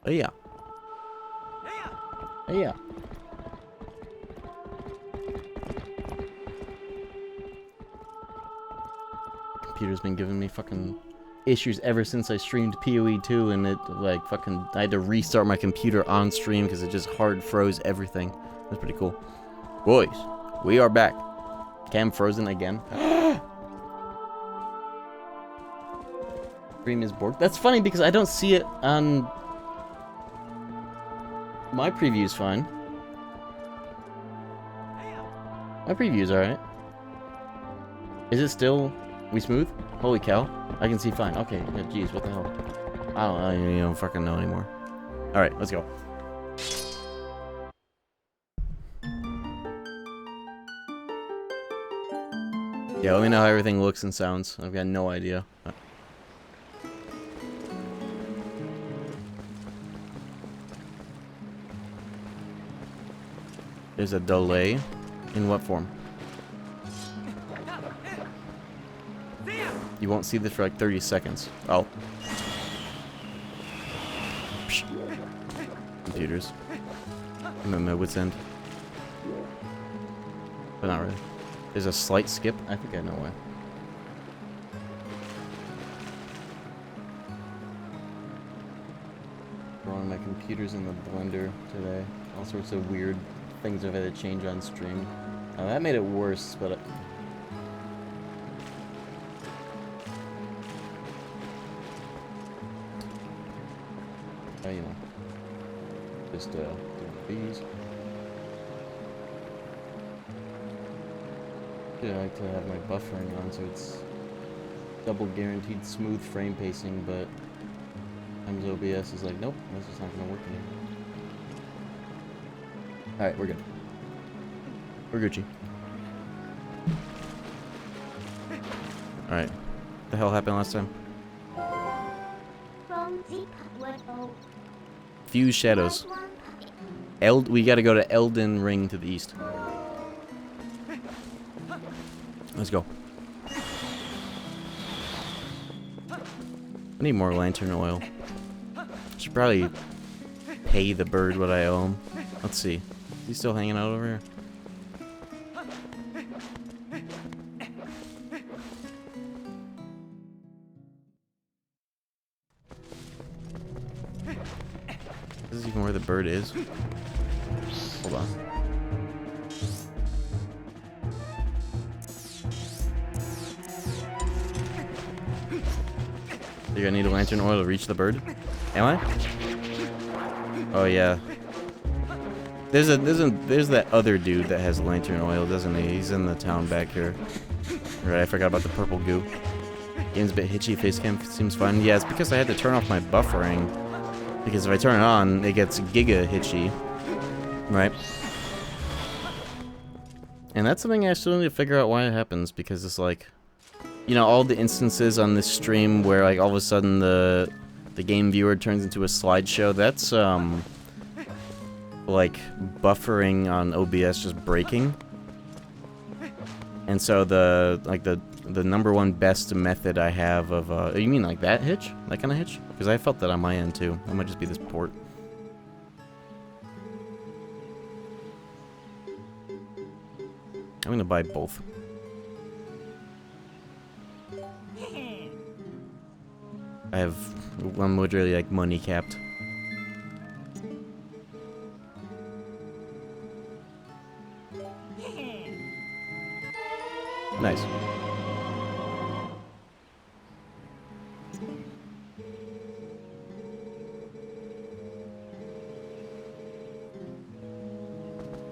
Oh yeah. Oh yeah. Computer's been giving me fucking issues ever since I streamed PoE 2, and it like fucking I had to restart my computer on stream because it just hard froze everything. That's pretty cool. Boys, we are back. Cam frozen again. Stream is bored. That's funny because I don't see it on my preview's fine. My preview's alright. Is it still we smooth? Holy cow. I can see fine. Okay, yeah, geez, what the hell? I don't fucking know anymore. Alright, let's go. Yeah, let me know how everything looks and sounds. I've got no idea. There's a delay. In what form? You won't see this for like 30 seconds. Oh. Psh. Computers. I'm at my wit's end. But not really. There's a slight skip. I think I know why. Throwing my computers in the blender today. All sorts of weird things I've had to change on stream. Now that made it worse, but you know, just doing these. Yeah, I like to have my buffering on, so it's double guaranteed smooth frame pacing, but sometimes OBS is like, nope, this is not gonna work anymore. Alright, we're good. We're Gucci. Alright. What the hell happened last time? Fuse shadows. We gotta go to Elden Ring to the east. Let's go. I need more lantern oil. Should probably pay the bird what I owe him. Let's see. Is he still hanging out over here? This is even where the bird is. Hold on. You're gonna need a lantern oil to reach the bird? Am I? Oh yeah. There's that other dude that has lantern oil, doesn't he? He's in the town back here. Right, I forgot about the purple goo. Game's a bit hitchy, face cam seems fine. Yeah, it's because I had to turn off my buffering. Because if I turn it on, it gets giga hitchy. Right? And that's something I still need to figure out why it happens, because it's like, you know, all the instances on this stream where like all of a sudden the game viewer turns into a slideshow, that's like buffering on OBS just breaking. And so the number one best method I have of you mean like that hitch? That kind of hitch? Because I felt that on my end too. That might just be this port. I'm gonna buy both. I'm literally like money capped. Nice.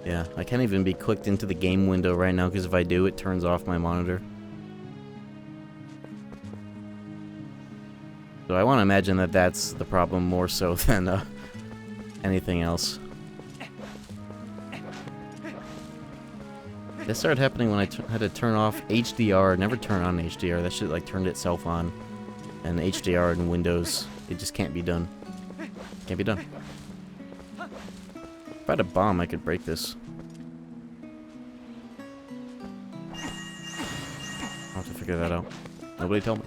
Yeah, I can't even be clicked into the game window right now because if I do, it turns off my monitor. So I want to imagine that that's the problem more so than anything else. That started happening when I had to turn off HDR. Never turn on HDR. That shit like turned itself on. And HDR in Windows, it just can't be done. Can't be done. If I had a bomb, I could break this. I'll have to figure that out. Nobody tell me.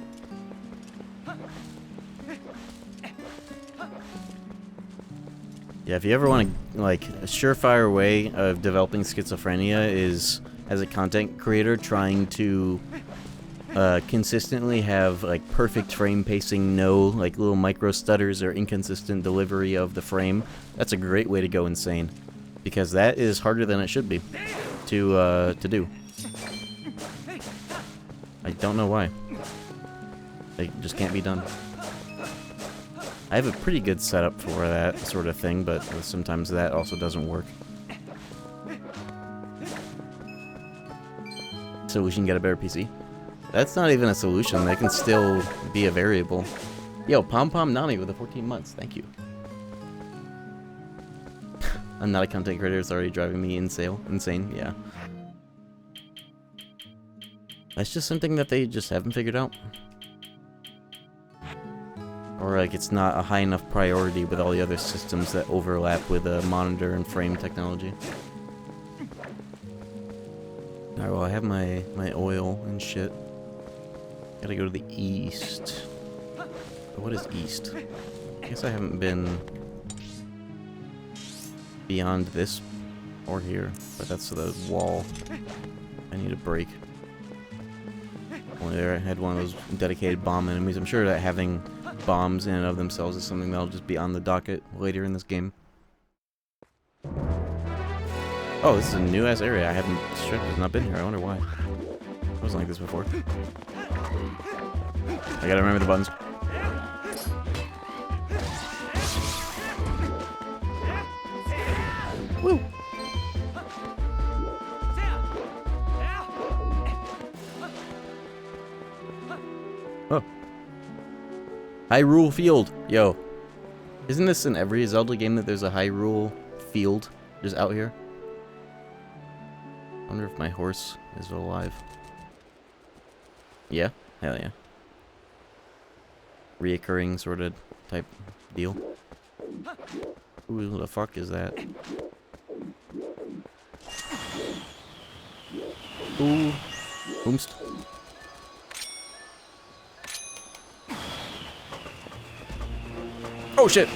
Yeah, if you ever want to, like, a surefire way of developing schizophrenia is, as a content creator, trying to consistently have, like, perfect frame pacing, no, like, little micro stutters or inconsistent delivery of the frame. That's a great way to go insane. Because that is harder than it should be to do. I don't know why. It just can't be done. I have a pretty good setup for that sort of thing, but sometimes that also doesn't work. Solution, get a better PC. That's not even a solution. That can still be a variable. Yo, Pom Pom Nani with the 14 months. Thank you. I'm not a content creator. It's already driving me insane. Yeah. That's just something that they just haven't figured out. Or like it's not a high enough priority with all the other systems that overlap with monitor and frame technology. Alright, well I have my oil and shit. Gotta go to the east. But what is east? I guess I haven't been beyond this or here, but that's the wall I need to break. Only there I had one of those dedicated bomb enemies. I'm sure that having bombs in and of themselves is something that'll just be on the docket later in this game. Oh, this is a new ass area. I haven't not been here. I wonder why. It wasn't like this before. I gotta remember the buttons. Woo! Oh. Hyrule Field. Yo. Isn't this in every Zelda game that there's a Hyrule Field just out here? I wonder if my horse is alive. Yeah? Hell yeah. Reoccurring sort of type deal. Who the fuck is that? Ooh. Boomst. Oh shit!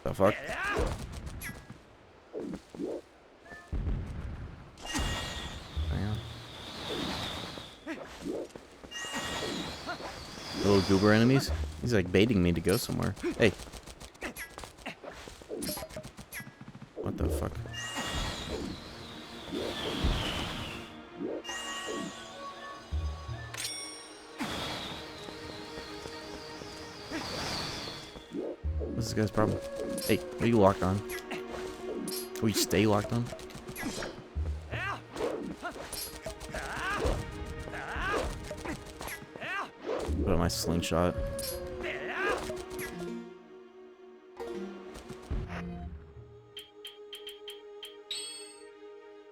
The fuck? Hang on. Little goober enemies? He's like baiting me to go somewhere. Hey! What the fuck? What's this guy's problem? Hey, are you locked on? Will you stay locked on? Put on my slingshot.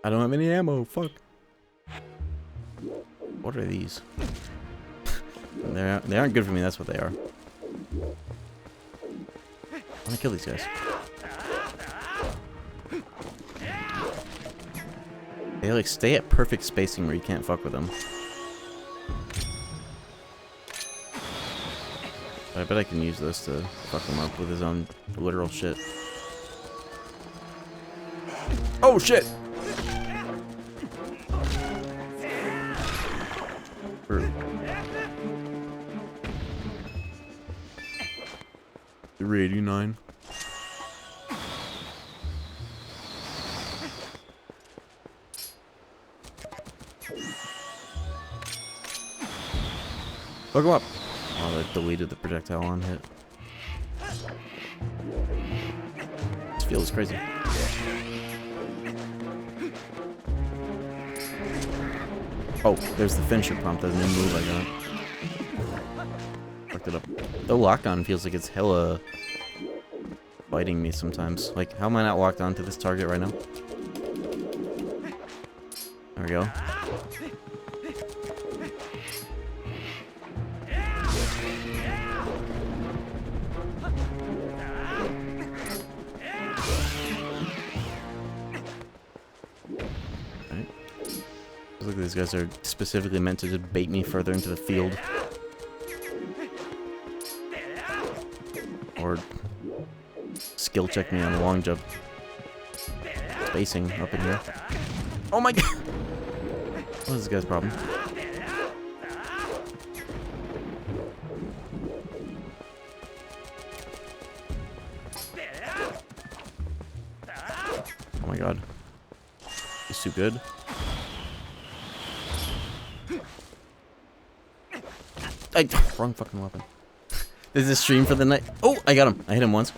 I don't have any ammo, fuck. What are these? They aren't good for me, that's what they are. I'm gonna kill these guys. They like stay at perfect spacing where you can't fuck with them. But I bet I can use this to fuck him up with his own literal shit. Oh shit! True. 389. Fuck him up! Oh, that deleted the projectile on hit. This feels crazy. Oh, there's the finisher prompt, the new move I got. Fucked it up. The lock-on feels like it's hella biting me sometimes. Like, how am I not locked onto this target right now? There we go. Look, these guys are specifically meant to just bait me further into the field. or skill check me on a long jump. Spacing up in here. Oh my god! What is this guy's problem? Oh my god. He's too good. Wrong fucking weapon. This is a stream for the night. Oh, I got him. I hit him once.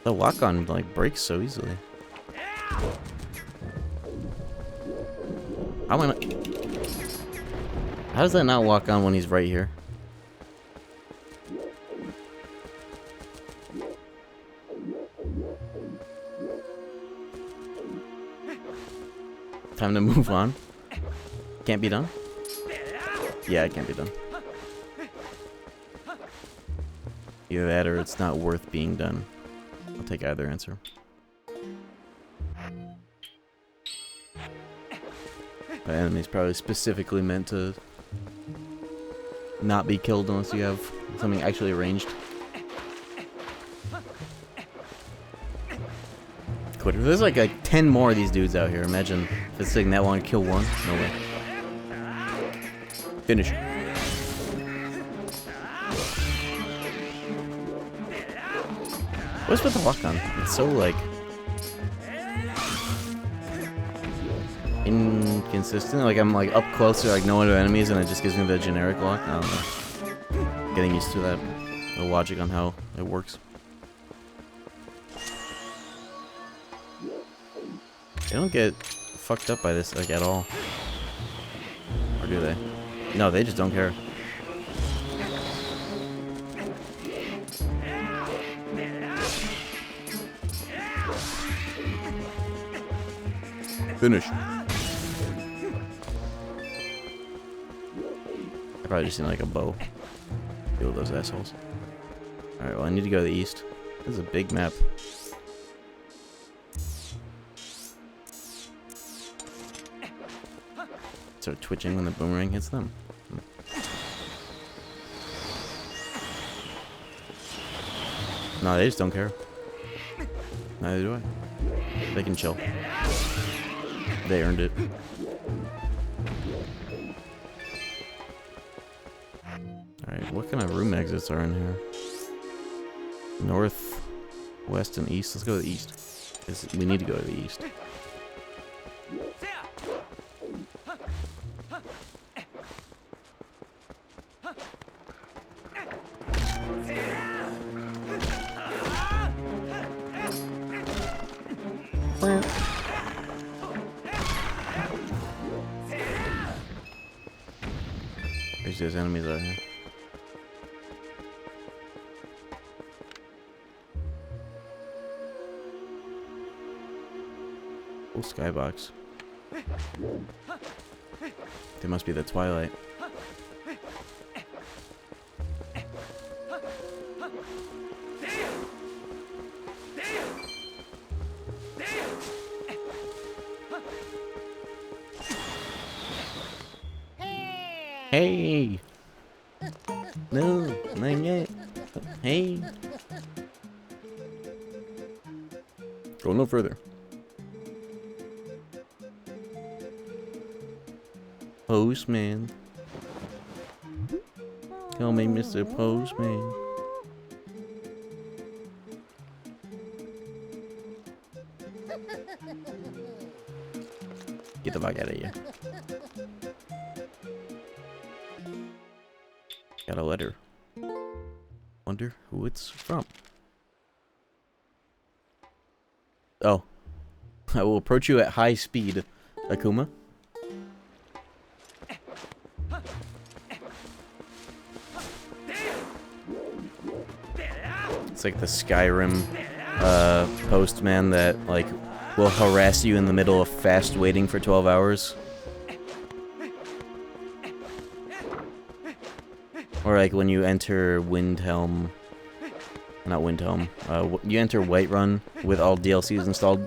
The lock-on like breaks so easily. How am I not? How does that not lock on when he's right here? Time to move on. Can't be done? Yeah, it can't be done. Either that or it's not worth being done. I'll take either answer. The enemy's probably specifically meant to not be killed unless you have something actually arranged. Quitter. There's like 10 more of these dudes out here. Imagine if it's taking that long to kill one. No way. Finish. What's with the lock-on? It's so, like, inconsistent. Like, I'm, like, up close to, like, no other enemies, and it just gives me the generic lock. I don't know. Getting used to that. The logic on how it works. They don't get fucked up by this, like, at all. Or do they? No, they just don't care. Finish. I probably just need like a bow. Deal with those assholes. Alright, well I need to go to the east. This is a big map. Start twitching when the boomerang hits them. No, they just don't care. Neither do I. They can chill. They earned it. Alright, what kind of room exits are in here? North, west, and east. Let's go to the east. 'Cause we need to go to the east. There's those enemies out here. Oh, skybox. They must be the Twilight. Hey! No, not yet. Hey! Go no further. Postman. Call me Mr. Postman. Get the fuck out of here. Got a letter. Wonder who it's from. Oh. I will approach you at high speed, Akuma. It's like the Skyrim postman that like will harass you in the middle of fast waiting for 12 hours. Or like when you enter Windhelm, not Windhelm, you enter Whiterun with all DLCs installed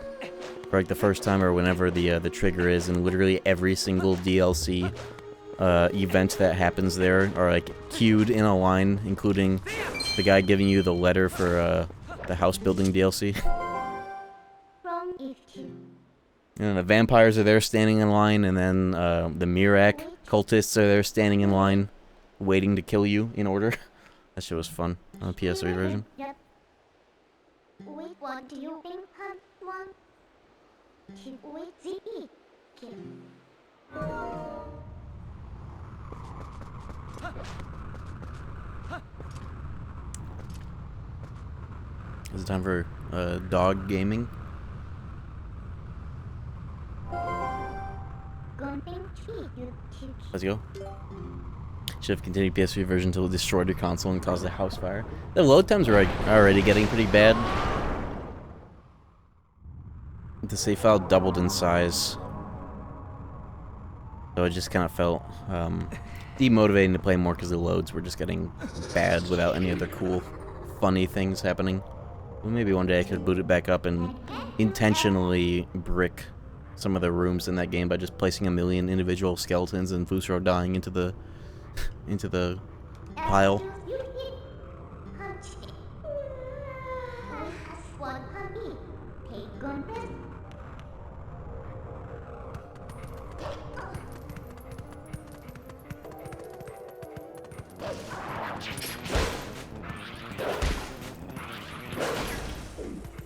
for like the first time or whenever the trigger is, and literally every single DLC event that happens there are like queued in a line, including the guy giving you the letter for the house building DLC. And the vampires are there standing in line, and then the Mirak cultists are there standing in line, waiting to kill you in order. That shit was fun on the PS3 version. Which one do you think has one? Is it time for dog gaming? Let's go. Should have continued PS3 version until it destroyed your console and caused a house fire. The load times are already getting pretty bad. The save file doubled in size. So it just kind of felt demotivating to play more because the loads were just getting bad without any other cool, funny things happening. Well, maybe one day I could boot it back up and intentionally brick some of the rooms in that game by just placing a million individual skeletons and Fusro dying into the pile.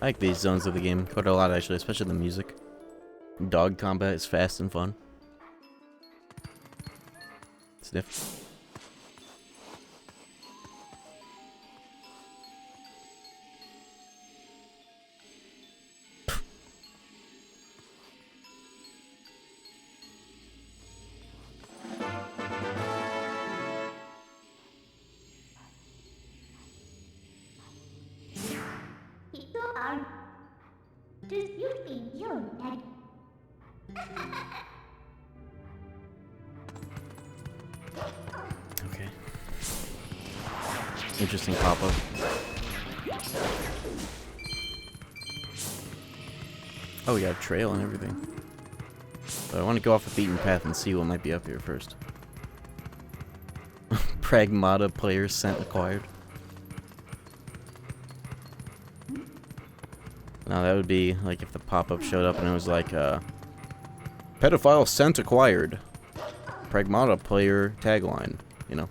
I like these zones of the game quite a lot, actually, especially the music. Dog combat is fast and fun. Sniff. Do you think you're that? Okay. Interesting pop-up. Oh, we got a trail and everything. But I want to go off the beaten path and see what might be up here first. Pragmata player scent acquired. Now that would be like if the pop-up showed up and it was like, pedophile scent acquired. Pragmata player tagline, you know.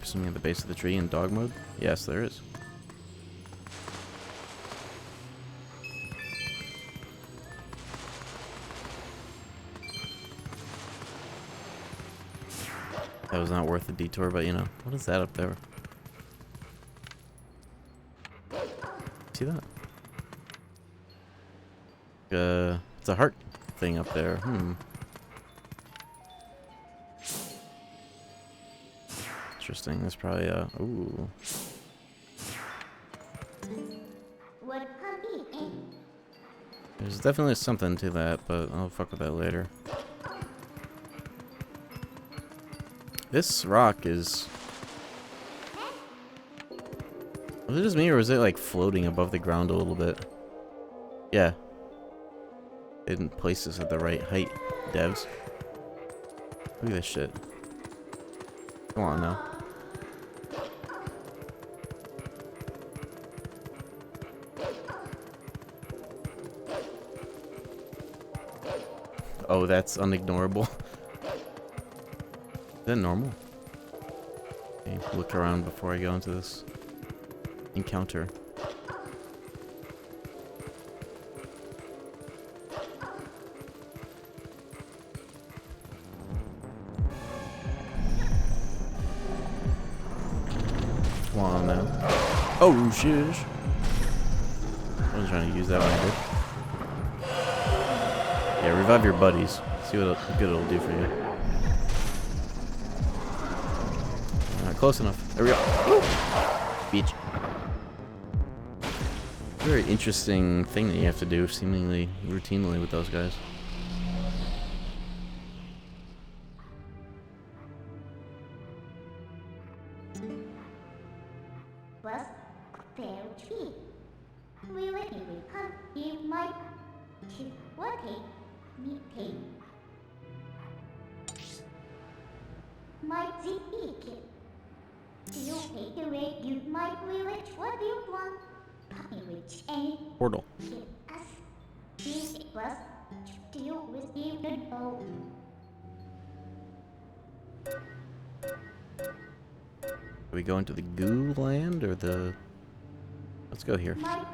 Something at the base of the tree in dog mode? Yes, there is. That was not worth the detour, but you know, what is that up there? See that? It's a heart thing up there. Interesting. That's probably ooh. There's definitely something to that, but I'll fuck with that later. This rock is... Was it just me, or was it like floating above the ground a little bit? Yeah. They didn't place this at the right height, devs. Look at this shit. Come on now. Oh, that's unignorable. Is that normal? Okay, look around before I go into this encounter. Come on now. Oh, shit. I was trying to use that one I did. Yeah, revive your buddies. See what good it'll do for you. Close enough. There we go. Beach. Very interesting thing that you have to do, seemingly routinely with those guys. fair tree. Will it become in my what a meeting? My zip. Do you hate the way you my village? What do you want? Puppy rich any Portal. us. This it was. Do you receive the bow? Do we go into the goo land or the... Let's go here. My puppy.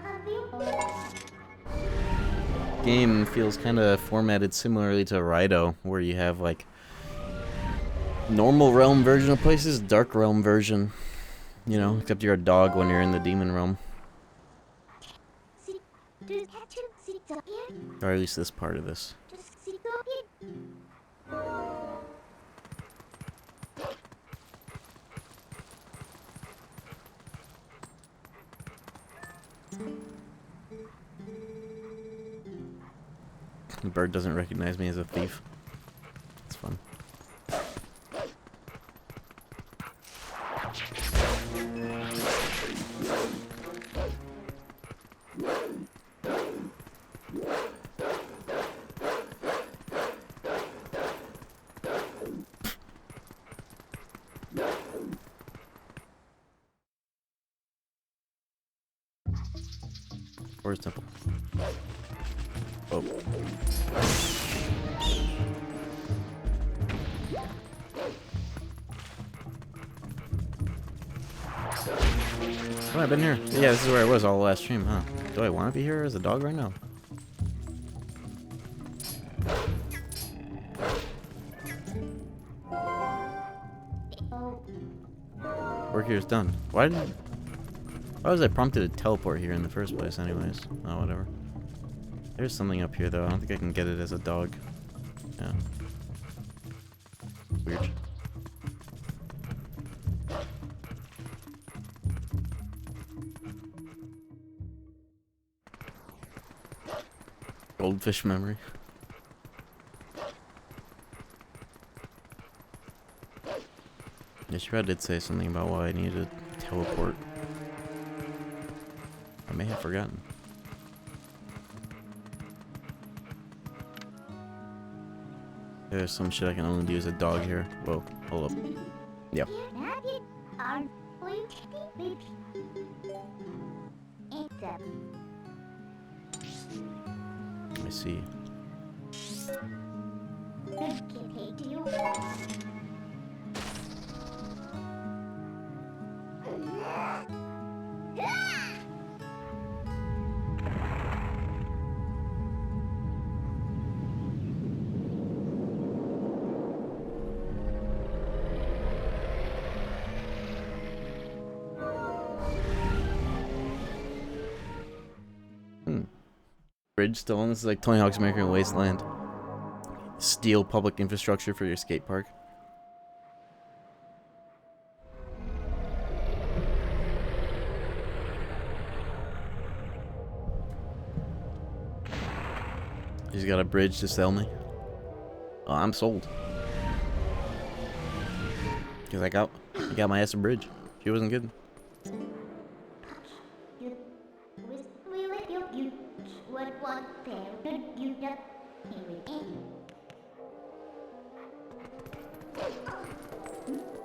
Game feels kind of formatted similarly to Raido, where you have like normal realm version of places, dark realm version. You know, except you're a dog when you're in the demon realm. Or at least this part of this. The bird doesn't recognize me as a thief. It's fun. Where's Temple? Oh. Oh, I've been here. Yeah, this is where I was all the last stream, huh? Do I want to be here as a dog right now? Work here is done. Why was I prompted to teleport here in the first place anyways? Oh, whatever. There's something up here though. I don't think I can get it as a dog. Yeah. Weird. Goldfish memory. Yeah, she probably did say something about why I needed to teleport. I may have forgotten. There's some shit I can only do as a dog here. Whoa, hold up. Yep. I see. Bridge still on. This is like Tony Hawk's American Wasteland. Steal public infrastructure for your skate park. He's got a bridge to sell me. Oh, I'm sold. Cause I got my ass a bridge. She wasn't kidding.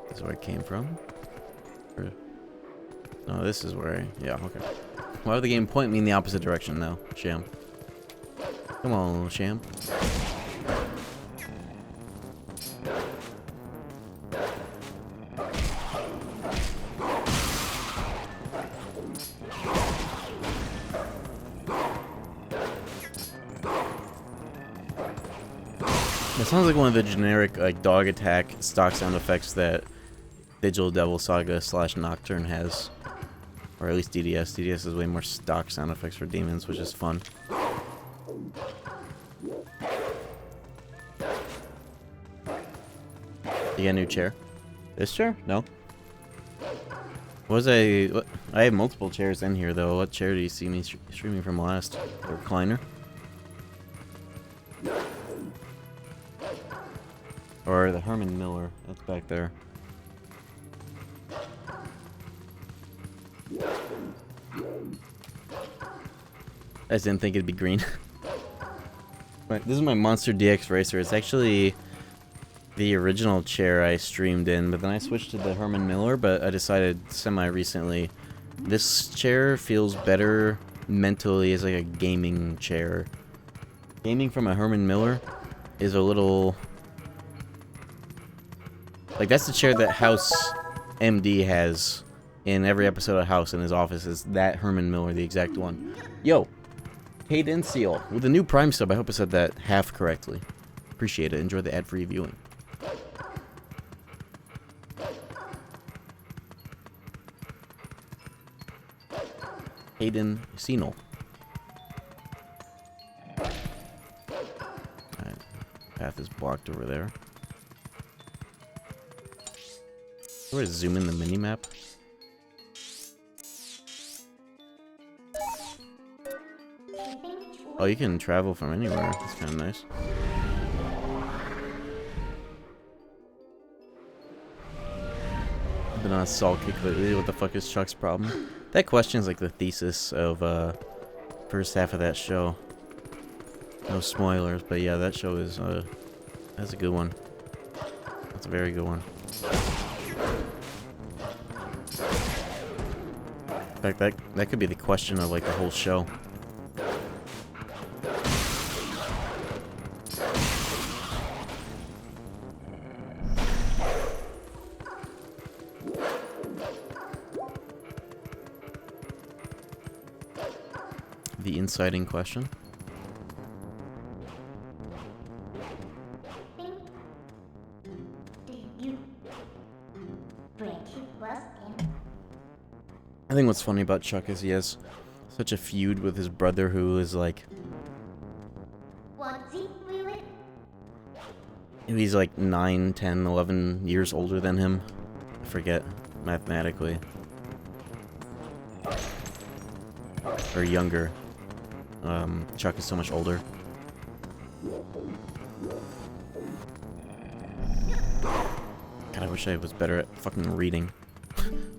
This is where I came from? Or, no, this is where I... Yeah, okay. Why would the game point me in the opposite direction now, Sham? Come on, little Sham. It sounds like one of the generic like dog attack stock sound effects that Digital Devil Saga / Nocturne has. Or at least DDS. DDS has way more stock sound effects for demons, which is fun. You got a new chair? This chair? No. I have multiple chairs in here though. What chair do you see me streaming from last? The recliner? Or the Herman Miller. That's back there. I just didn't think it'd be green. But this is my Monster DX Racer. It's actually the original chair I streamed in, but then I switched to the Herman Miller, but I decided semi-recently this chair feels better mentally as like a gaming chair. Gaming from a Herman Miller is a little... like, that's the chair that House MD has in every episode of House in his office, is that Herman Miller, the exact one. Yo! Hayden Seal, with a new Prime sub, I hope I said that half correctly. Appreciate it. Enjoy the ad-free viewing. Hayden Seal. Alright. Path is blocked over there. I'm gonna zoom in the minimap. Oh, you can travel from anywhere. That's kind of nice. I've been on a salt kick lately. What the fuck is Chuck's problem? That question is like the thesis of first half of that show. No spoilers, but yeah, that show is that's a good one. That's a very good one. In fact, that could be the question of like the whole show. The inciting question. I think what's funny about Chuck is he has such a feud with his brother, who is like... he's like 9, 10, 11 years older than him. I forget mathematically. Or younger. Chuck is so much older. God, I wish I was better at fucking reading.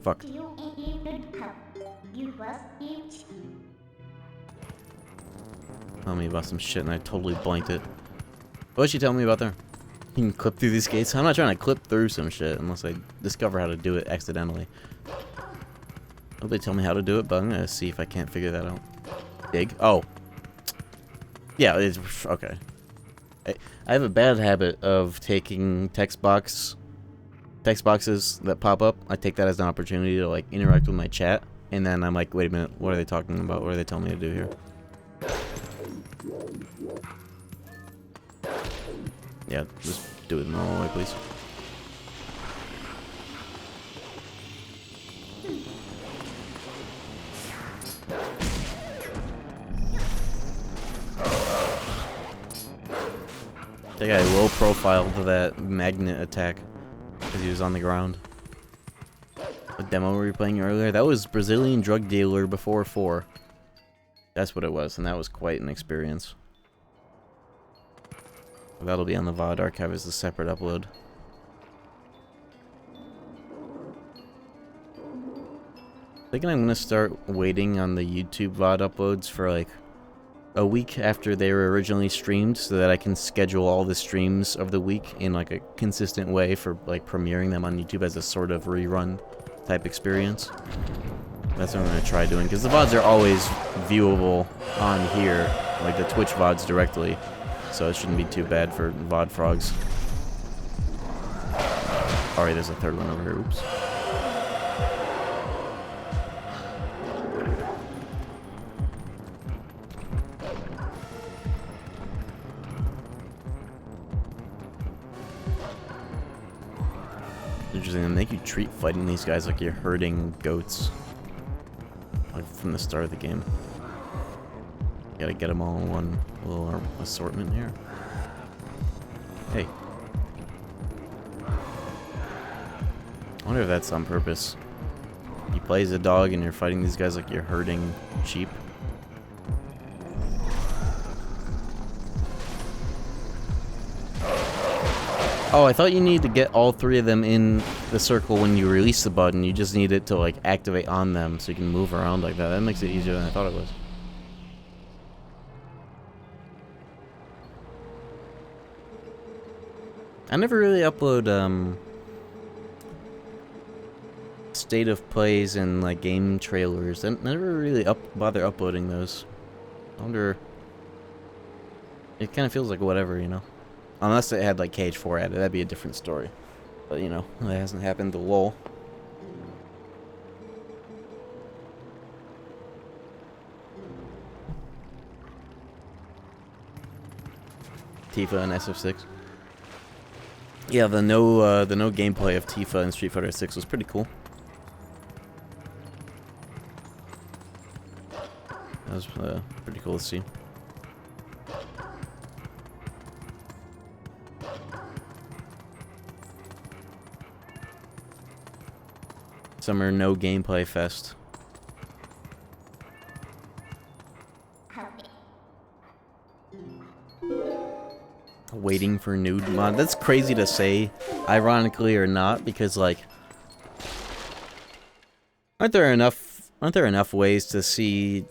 Fuck. Tell me about some shit and I totally blanked it. What was she telling me about there? You can clip through these gates? I'm not trying to clip through some shit unless I discover how to do it accidentally. Nobody tell me how to do it, but I'm gonna see if I can't figure that out. Dig? Oh. Yeah, it's... okay. I have a bad habit of taking text boxes that pop up. I take that as an opportunity to, like, interact with my chat. And then I'm like, wait a minute, what are they talking about? What are they telling me to do here? Yeah, just do it the normal way, please. That guy low profile to that magnet attack because he was on the ground. What demo were we playing earlier? That was Brazilian drug dealer before 4. That's what it was, and that was quite an experience. That'll be on the VOD archive as a separate upload. I think I'm gonna start waiting on the YouTube VOD uploads for like a week after they were originally streamed, so that I can schedule all the streams of the week in like a consistent way for like premiering them on YouTube as a sort of rerun type experience. That's what I'm gonna try doing, because the VODs are always viewable on here, like the Twitch VODs directly, so it shouldn't be too bad for VOD frogs. Alright, there's a third one over here. Oops. Interesting, they make you treat fighting these guys like you're herding goats. Like from the start of the game. You gotta get them all in one little assortment here. Hey. I wonder if that's on purpose. You play as a dog and you're fighting these guys like you're herding sheep. Oh, I thought you needed to get all 3 of them in the circle when you release the button. You just need it to like activate on them so you can move around like that. That makes it easier than I thought it was. I never really upload state of plays and like game trailers. I never really bother uploading those. I wonder. It kind of feels like whatever, you know. Unless it had like KH4 added, that'd be a different story. But you know, that hasn't happened to LOL. Tifa and SF6. Yeah, the no gameplay of Tifa in Street Fighter 6 was pretty cool. That was pretty cool to see. Summer no gameplay fest. Waiting for nude mod. That's crazy to say, ironically or not, because like, aren't there enough ways to see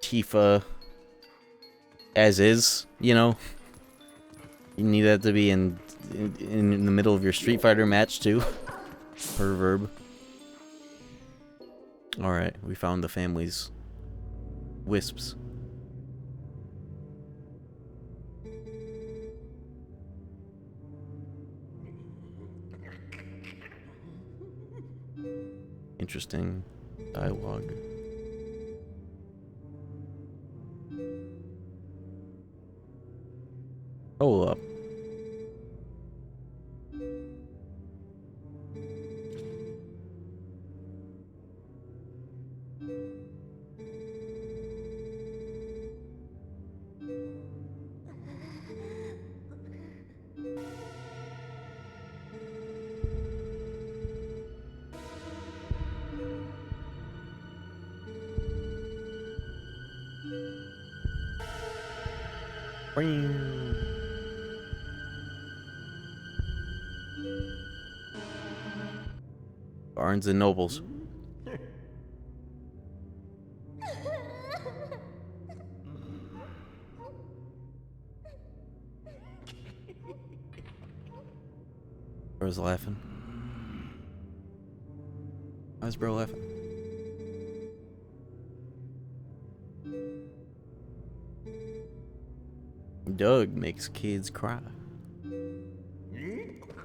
Tifa as is? You know, you need that to be in the middle of your Street Fighter match too. Perverb. All right, we found the family's wisps. Interesting dialogue. Hold up. Barnes and Nobles. Bro's laughing. Why's bro laughing? Doug makes kids cry.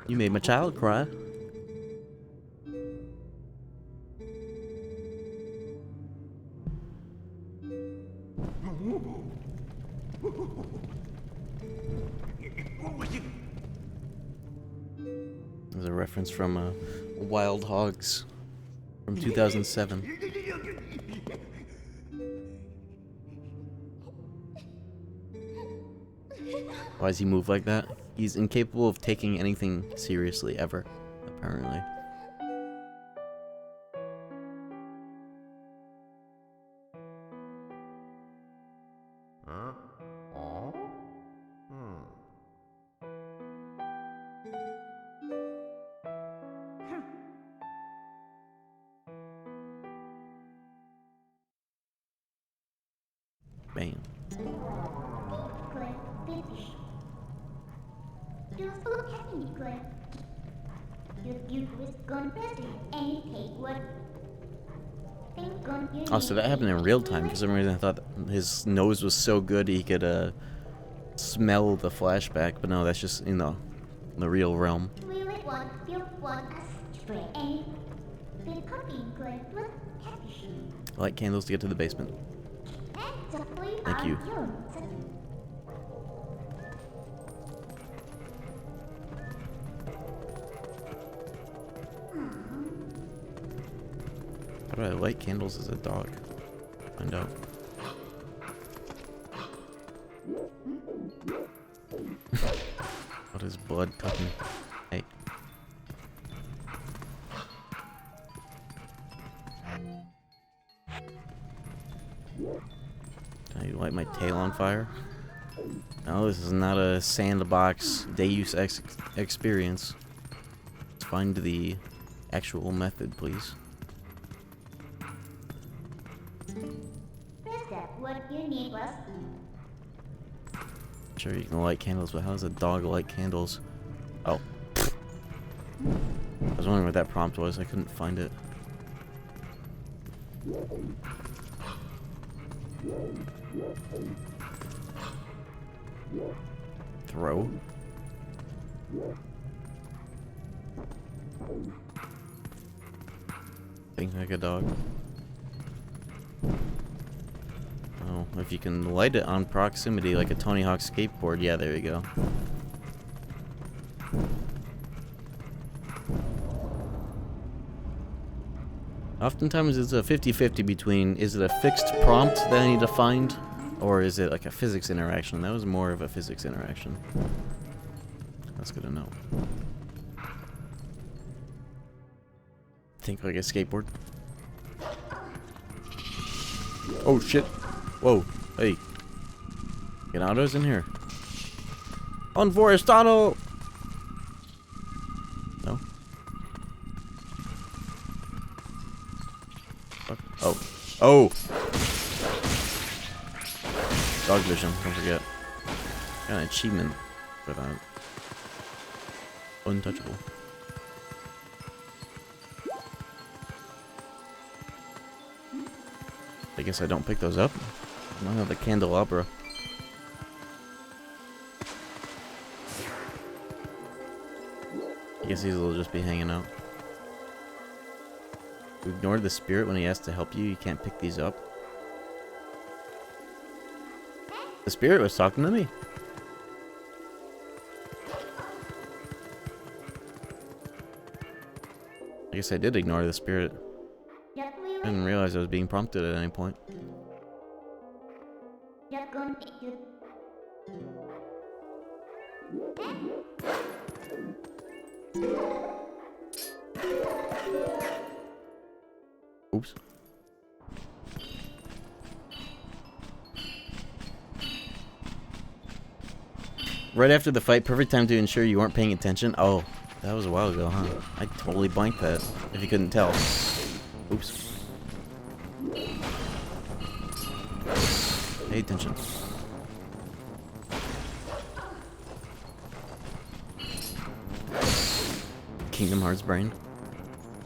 You made my child cry. There's a reference from Wild Hogs from 2007. Why does he move like that? He's incapable of taking anything seriously ever, apparently. Bam. Oh, so that happened in real time. For some reason I thought his nose was so good he could smell the flashback, but no, that's just in the real realm. Light candles to get to the basement. Thank you. How do I light candles as a dog? Find out. What is blood cutting? Hey. Can I light my tail on fire? No, this is not a sandbox Deus Ex experience. Let's find the actual method, please. Sure, you can light candles, but how does a dog light candles? Oh. I was wondering what that prompt was. I couldn't find it. Throw. Think like a dog. Oh, if you can light it on proximity like a Tony Hawk skateboard, yeah, there you go. Oftentimes it's a 50-50 between, is it a fixed prompt that I need to find, or is it like a physics interaction? That was more of a physics interaction. That's good to know. Think like a skateboard. Oh shit. Whoa. Hey. Ganato's in here. Unforestado! No? Fuck. Oh. Oh! Dog vision, don't forget. Got an achievement for that. Untouchable. I guess I don't pick those up. I don't have the candelabra. I guess these will just be hanging out. You ignored the spirit when he asked to help you. You can't pick these up. The spirit was talking to me. I guess I did ignore the spirit. I didn't realize I was being prompted at any point. Oops. Right after the fight, perfect time to ensure you weren't paying attention. Oh, that was a while ago, huh? I totally blanked that, if you couldn't tell. Oops. Pay attention. Kingdom Hearts brain.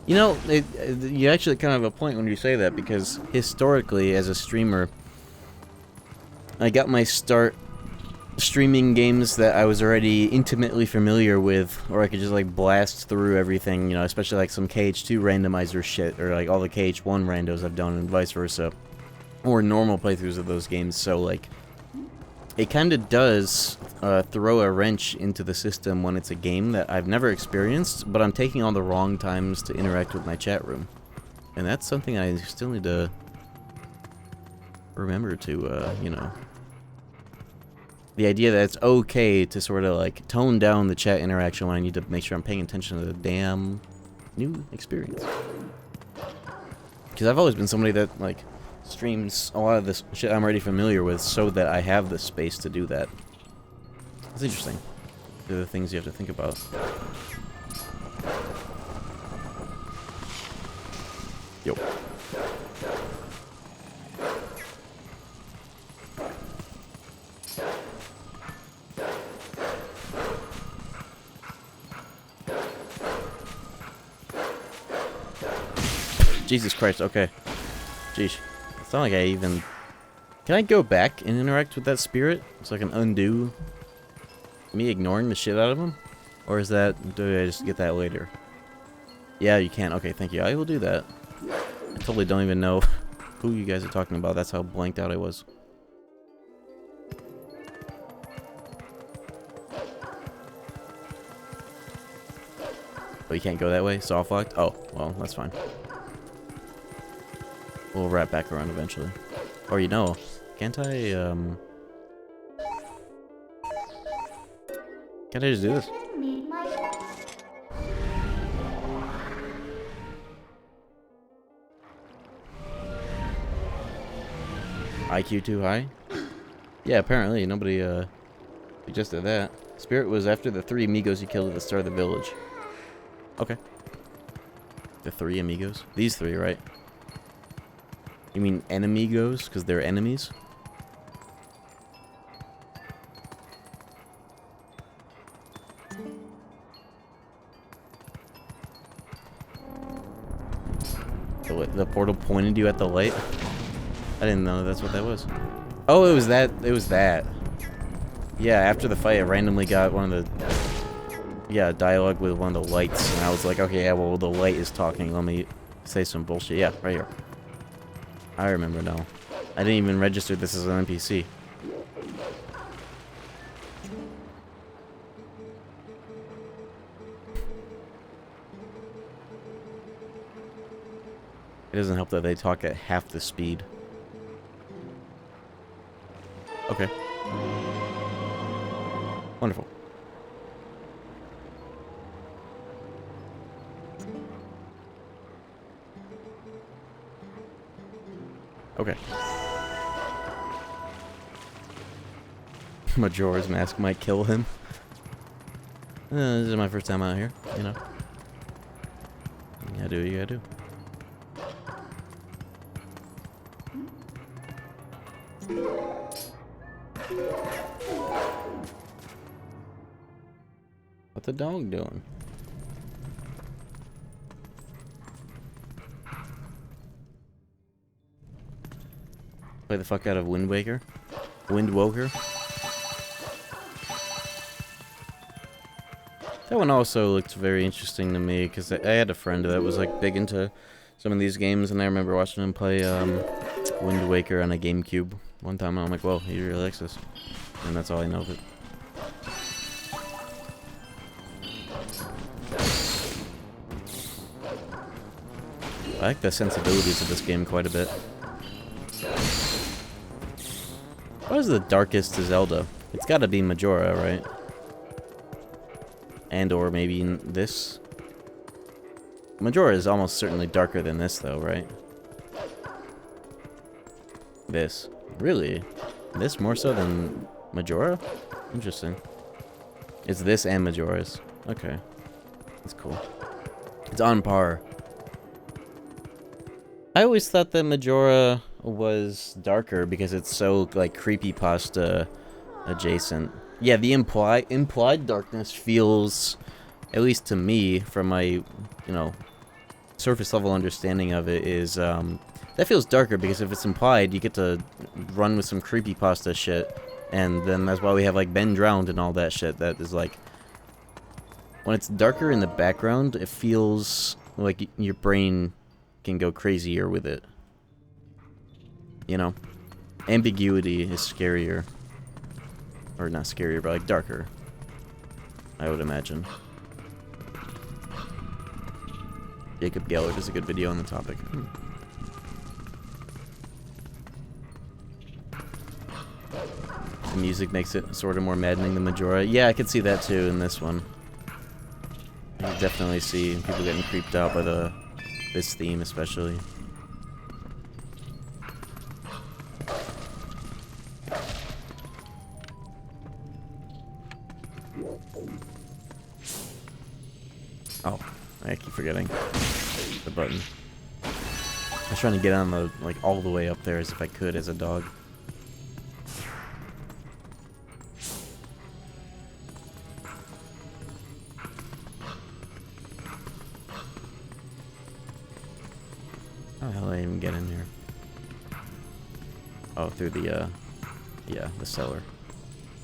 You know, you actually kind of have a point when you say that, because historically, as a streamer, I got my start streaming games that I was already intimately familiar with, or I could just like blast through everything, you know, especially like some KH2 randomizer shit, or like all the KH1 randos I've done, and vice versa. Or normal playthroughs of those games, so like, it kind of does throw a wrench into the system when it's a game that I've never experienced, but I'm taking all the wrong times to interact with my chat room. And that's something I still need to remember to, you know, the idea that it's okay to sort of like tone down the chat interaction when I need to make sure I'm paying attention to the damn new experience. Because I've always been somebody that like streams a lot of this shit I'm already familiar with so that I have the space to do that. It's interesting. They're the things you have to think about. Yo. Jesus Christ, okay. Jeez. It's not like I even... Can I go back and interact with that spirit so I can undo me ignoring the shit out of him? Or is that... Do I just get that later? Yeah, you can. Okay, thank you. I will do that. I totally don't even know who you guys are talking about. That's how blanked out I was. Oh, you can't go that way? Soft locked? Oh, well, that's fine. We'll wrap back around eventually. Or, you know, can't I, Can't I just do this? IQ too high? Yeah, apparently. Nobody, suggested that. Spirit was after the 3 amigos you killed at the start of the village. Okay. The 3 amigos? These 3, right? You mean enemigos? Because they're enemies? The portal pointed you at the light? I didn't know that's what that was. Oh, it was that. It was that. Yeah, after the fight, I randomly got one of the... Yeah, dialogue with one of the lights. And I was like, okay, yeah, well, the light is talking. Let me say some bullshit. Yeah, right here. I remember now. I didn't even register this as an NPC. It doesn't help that they talk at half the speed. Okay. Wonderful. Okay. Majora's Mask might kill him. This is my first time out here, you know. You gotta do what you gotta do. What's the dog doing? Play the fuck out of Wind Waker? Wind Woker? That one also looked very interesting to me, because I had a friend that was like big into some of these games, and I remember watching him play Wind Waker on a GameCube one time, and I'm like, well, he really likes this. And that's all I know of it. I like the sensibilities of this game quite a bit. What is the darkest Zelda? It's gotta be Majora, right? And or maybe this? Majora is almost certainly darker than this though, right? This. Really? This more so than Majora? Interesting. It's this and Majora's. Okay. That's cool. It's on par. I always thought that Majora was darker because it's so, like, creepypasta adjacent. Yeah, the implied darkness feels, at least to me, from my, you know, surface level understanding of it, is, that feels darker because if it's implied, you get to run with some creepypasta shit, and then that's why we have, like, Ben Drowned and all that shit. That is, like, when it's darker in the background, it feels like your brain can go crazier with it. You know? Ambiguity is scarier. Or not scarier, but like darker. I would imagine. Jacob Geller does a good video on the topic. The music makes it sort of more maddening than Majora. Yeah, I could see that too in this one. I can definitely see people getting creeped out by this theme especially. Oh, I keep forgetting the button. I was trying to get on the, like, all the way up there as if I could as a dog. How the hell did I even get in here? Oh, through the, yeah, the cellar.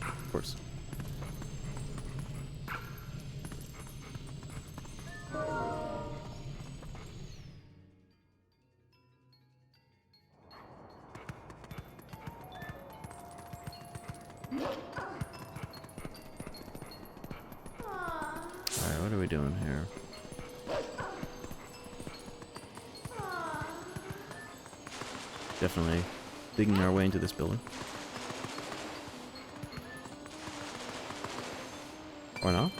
Of course. Alright, what are we doing here? Definitely digging our way into this building. Or not?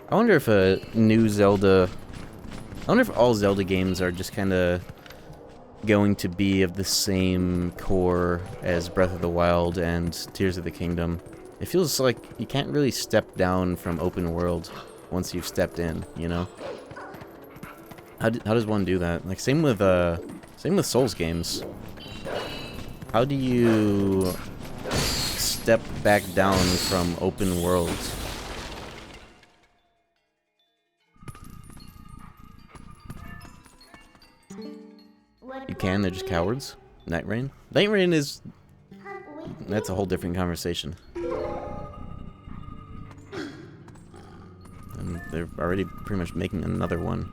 I wonder if a new Zelda... I wonder if all Zelda games are just kind of going to be of the same core as Breath of the Wild and Tears of the Kingdom. It feels like you can't really step down from open world once you've stepped in, you know? How does one do that? Like, same with Souls games. How do you step back down from open worlds? You can, they're just cowards. Night Rain? Night Rain is... That's a whole different conversation. And they're already pretty much making another one.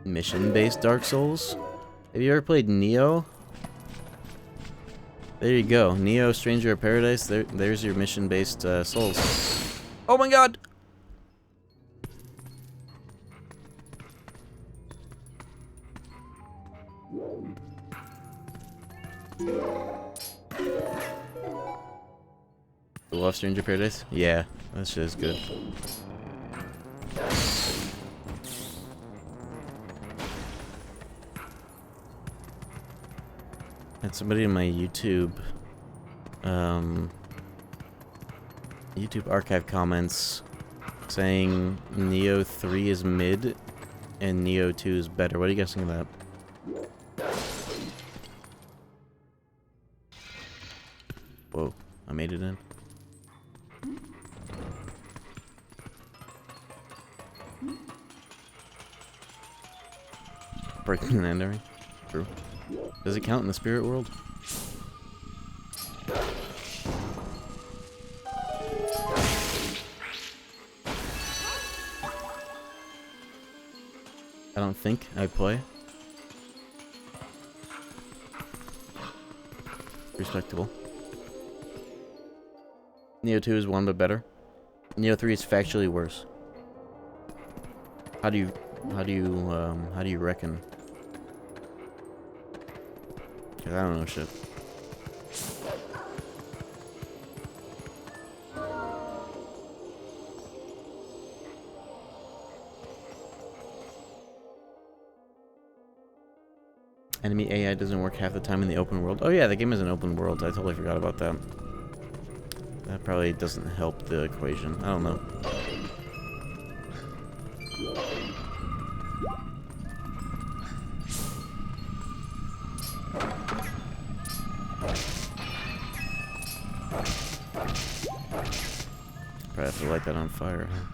Mission-based Dark Souls? Have you ever played Neo? There you go. Neo, Stranger of Paradise. There's your mission-based Souls. Oh my god! You love Stranger of Paradise? Yeah, that shit is good. Had somebody in my YouTube archive comments saying Neo 3 is mid and Neo 2 is better. What do you guys think of that? Whoa, I made it in. Breaking and entering. True. Does it count in the spirit world? I don't think I play. Respectable. Neo 2 is one but better. Neo 3 is factually worse. How do you reckon? Cause I don't know shit. Enemy AI doesn't work half the time in the open world. Oh yeah, the game is an open world. I totally forgot about that. That probably doesn't help the equation. I don't know. Probably have to light that on fire, huh?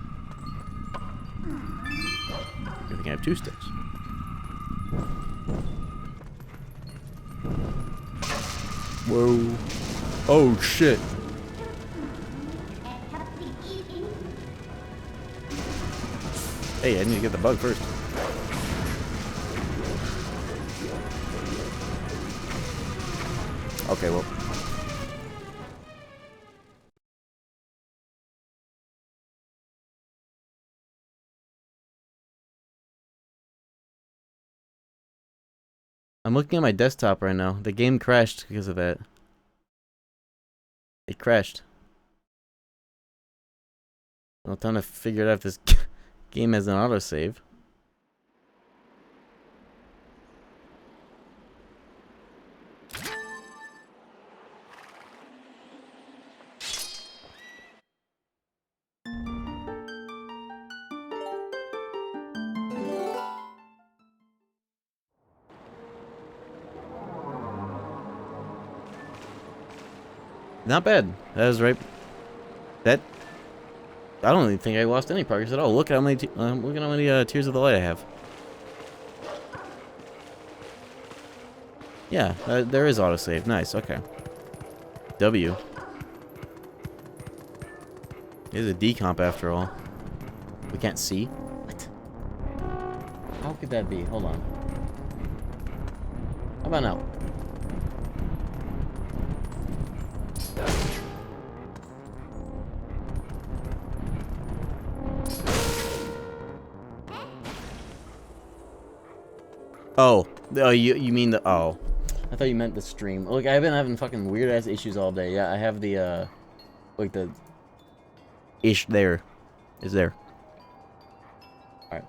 I think I have 2 sticks. Whoa. Oh shit. Hey, I need to get the bug first. Okay, well. I'm looking at my desktop right now. The game crashed because of that. It crashed. I'm trying to figure out if this game has an autosave. Not bad. That was right. That I don't even think I lost any progress at all. Look at how many look at how many Tears of the Light I have. Yeah, there is autosave. Nice. Okay. W. It is a decomp after all. We can't see. What? How could that be? Hold on. How about now? Oh, you mean the I thought you meant the stream. Look, I've been having fucking weird ass issues all day. Yeah, I have the like the ish there is there. All right.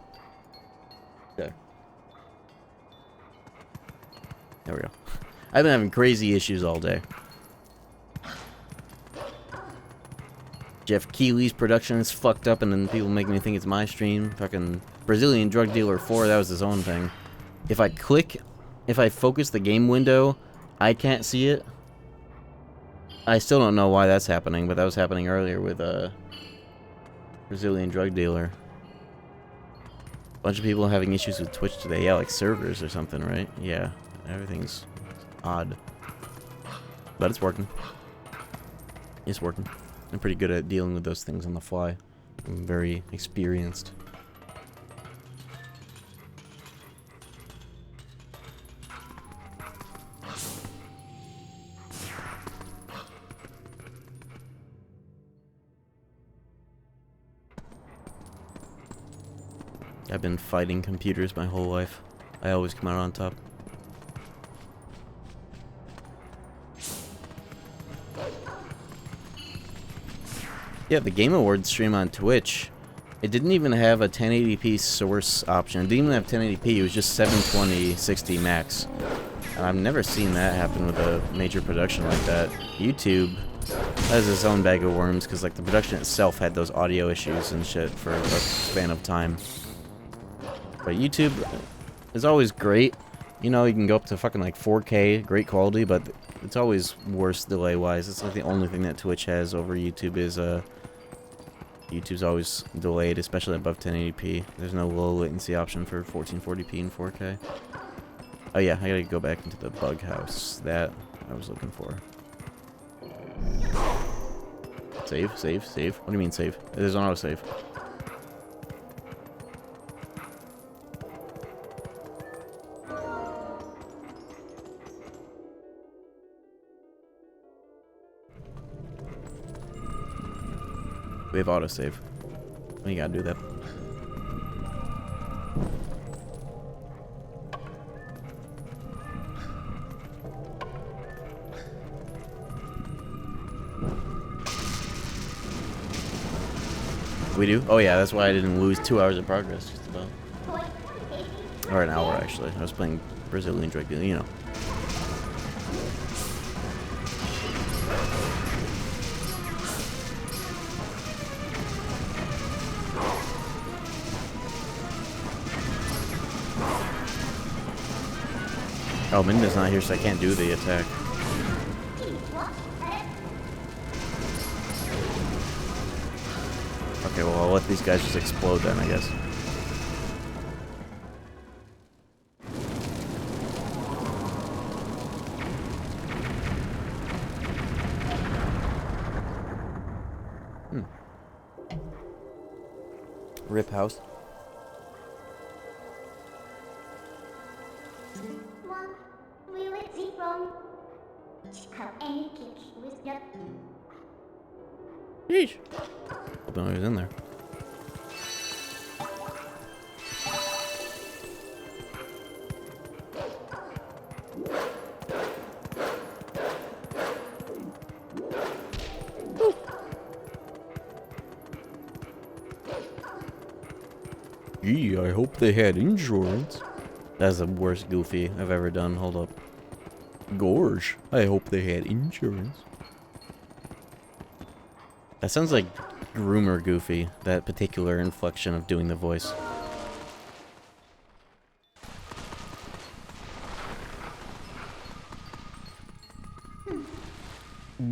There. There we go. I've been having crazy issues all day. Jeff Keighley's production is fucked up, and then people make me think it's my stream. Fucking Brazilian Drug Dealer 4, that was his own thing. If I focus the game window, I can't see it. I still don't know why that's happening, but that was happening earlier with Brazilian Drug Dealer. A bunch of people having issues with Twitch today. Yeah, like servers or something, right? Yeah, everything's odd. But it's working. It's working. I'm pretty good at dealing with those things on the fly. I'm very experienced. I've been fighting computers my whole life. I always come out on top. Yeah, the Game Awards stream on Twitch, it didn't even have a 1080p source option. It didn't even have 1080p, it was just 720 60 max. And I've never seen that happen with a major production like that. YouTube has its own bag of worms, because like the production itself had those audio issues and shit for a span of time. But YouTube is always great. You know, you can go up to fucking like 4K, great quality, but it's always worse delay-wise. It's like the only thing that Twitch has over YouTube is YouTube's always delayed, especially above 1080p. There's no low latency option for 1440p and 4K. Oh yeah, I gotta go back into the bug house that I was looking for. Save, save, save. What do you mean save? There's an autosave. We have autosave. We gotta do that. We do? Oh yeah, that's why I didn't lose 2 hours of progress, just about. Or an hour, actually. I was playing Brazilian Drug Dealer, you know. Oh, Minda's not here, so I can't do the attack. Okay, well, I'll let these guys just explode then, I guess. Rip house. Yeesh. Hope nobody's in there. Gee, I hope they had insurance. That's the worst Goofy I've ever done. Hold up. Gorge, I hope they had insurance. That sounds like Groomer Goofy, that particular inflection of doing the voice.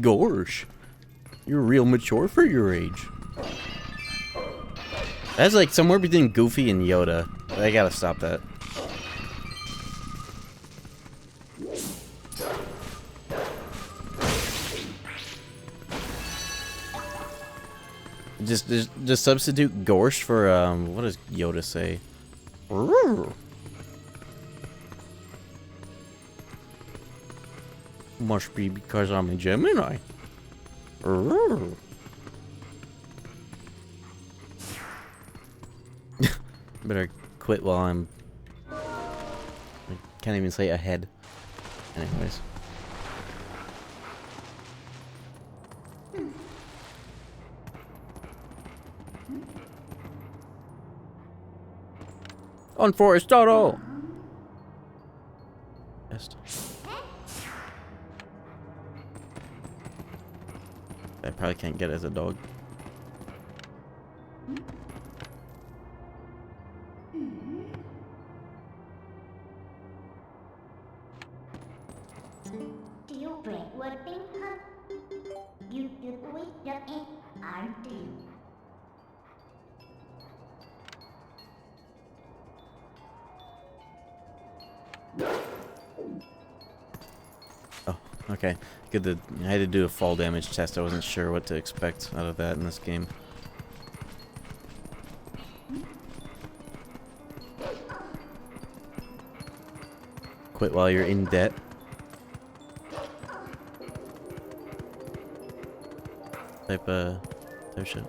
Gorge, you're real mature for your age. That's like somewhere between Goofy and Yoda. I gotta stop that. Just substitute Gorsh for what does Yoda say? Must be because I'm a Gemini. Better quit while I can't even say ahead. Anyways. On Forest Auto. Best. I probably can't get as a dog. Do you break what thing, huh? You do with the ink, aren't you? Oh, okay. Good that I had to do a fall damage test. I wasn't sure what to expect out of that in this game. Quit while you're in debt. Type shit.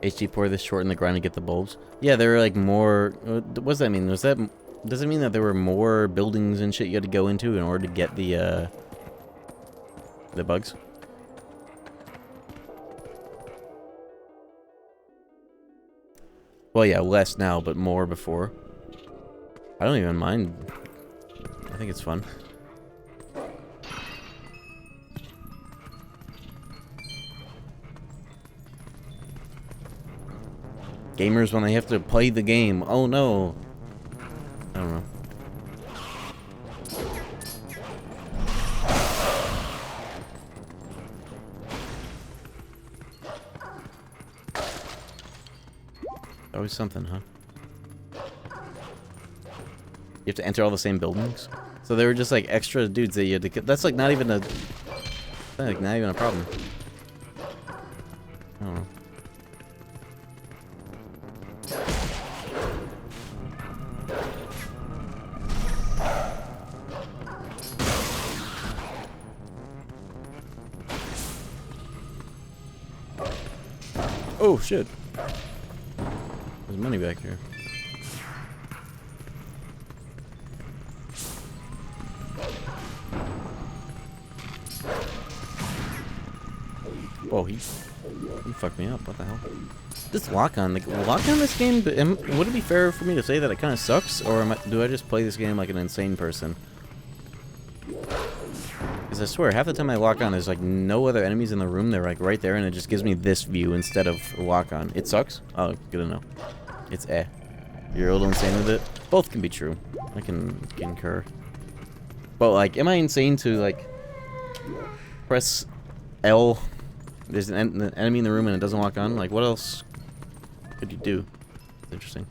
HD pour this short in the ground to get the bulbs. Yeah, there were like more. What does that mean? Does it mean that there were more buildings and shit you had to go into in order to get the bugs? Well, yeah, less now, but more before. I don't even mind. I think it's fun. Gamers when they have to play the game. Oh no. I don't know. Always something, huh? You have to enter all the same buildings? So they were just like extra dudes that you had to get. That's like not even a... Like not even a problem. I don't know. Oh shit. There's money back here. Oh, he fucked me up. What the hell? This lock-on, like, lock-on this game, would it be fair for me to say that it kind of sucks? Or do I just play this game like an insane person? Because I swear, half the time I lock on, there's like no other enemies in the room. They're like right there, and it just gives me this view instead of lock on. It sucks? Oh, good to know. It's eh. You're a little insane with it? Both can be true. I can concur. But like, am I insane to like press L? There's an enemy in the room and it doesn't lock on? Like, what else could you do? Interesting.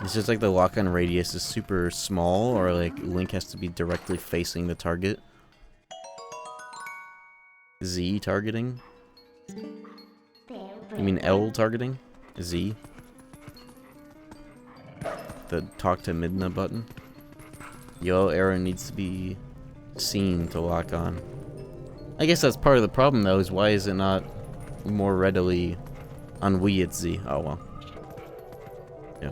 It's just like the lock-on radius is super small, or like Link has to be directly facing the target. Z targeting? You mean L targeting? Z? The talk to Midna button? Yellow arrow needs to be seen to lock on. I guess that's part of the problem though, is why is it not more readily on Wii it's Z? Oh well. Yeah.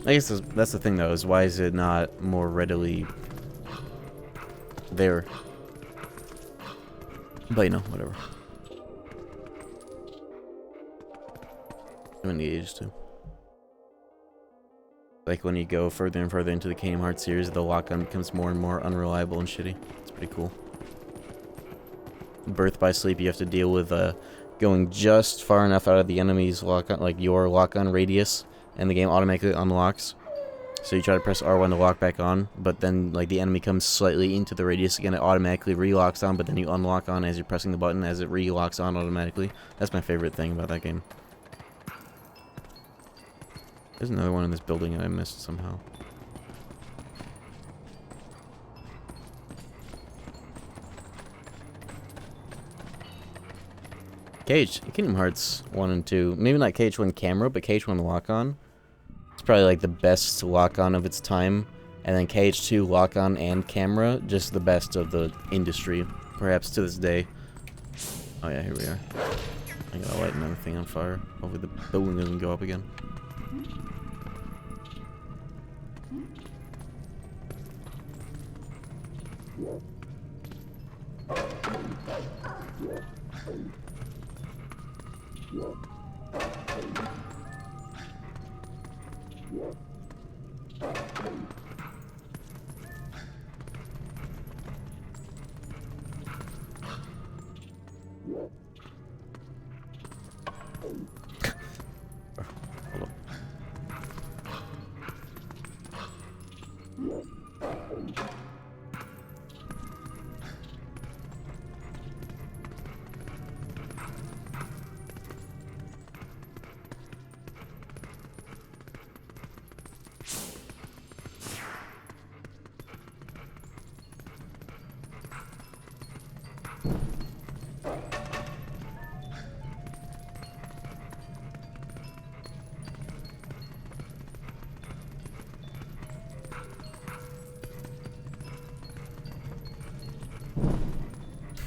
I guess that's the thing though, is why is it not more readily there? But you know, whatever. I'm in the age too. Like when you go further and further into the Kingdom Hearts series, the lock-on becomes more and more unreliable and shitty. It's pretty cool. Birth by Sleep, you have to deal with going just far enough out of the enemy's lock-on, like your lock-on radius, and the game automatically unlocks. So you try to press R1 to lock back on, but then like the enemy comes slightly into the radius again, it automatically relocks on, but then you unlock on as you're pressing the button as it relocks on automatically. That's my favorite thing about that game. There's another one in this building that I missed somehow. Kingdom Hearts 1 and 2, maybe not KH1 camera, but KH1 lock-on. It's probably like the best lock-on of its time. And then KH2 lock-on and camera, just the best of the industry, perhaps to this day. Oh yeah, here we are. I gotta light another thing on fire. Hopefully the building doesn't go up again. Hold up.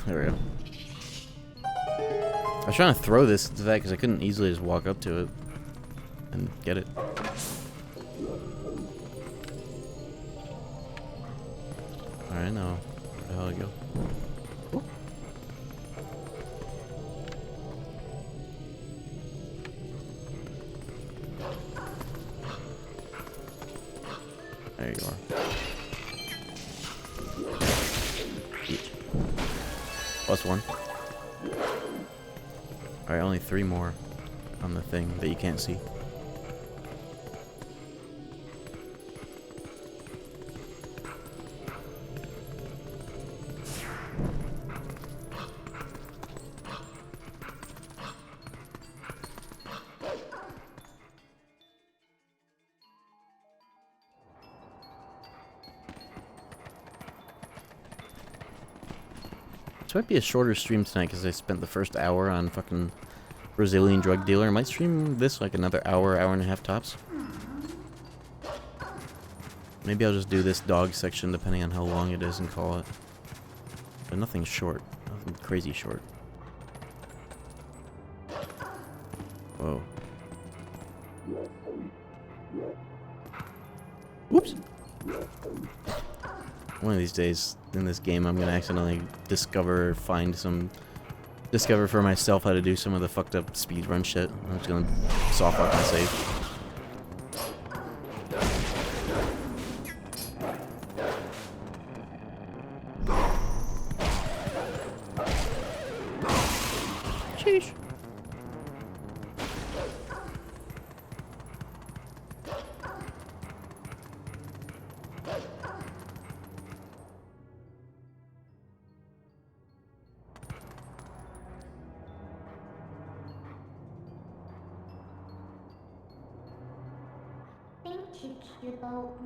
There we go. I was trying to throw this to that because I couldn't easily just walk up to it and get it. Alright, now where the hell I go? Ooh. There you are. +1. Alright, only 3 more on the thing that you can't see. This might be a shorter stream tonight because I spent the first hour on fucking Brazilian drug dealer. I might stream this like another hour, hour and a half tops. Maybe I'll just do this dog section depending on how long it is and call it. But nothing short. Nothing crazy short. Whoa. Whoops. One of these days in this game, I'm gonna accidentally discover for myself how to do some of the fucked up speedrun shit. I'm just gonna soft lock and save. Sheesh.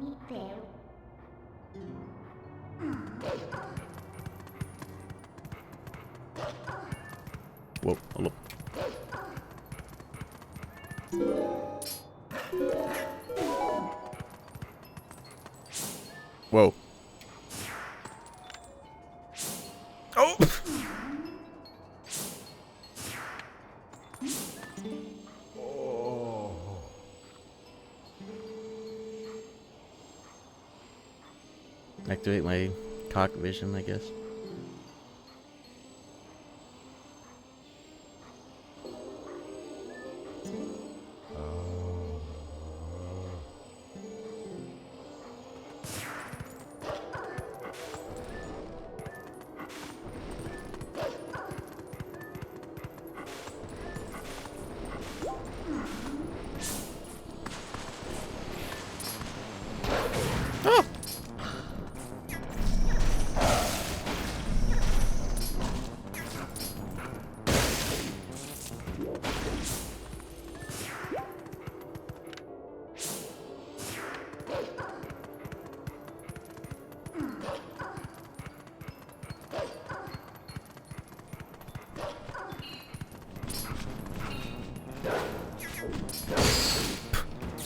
Me there. Whoa, hold up. Whoa. Oh! Activate my cock vision, I guess.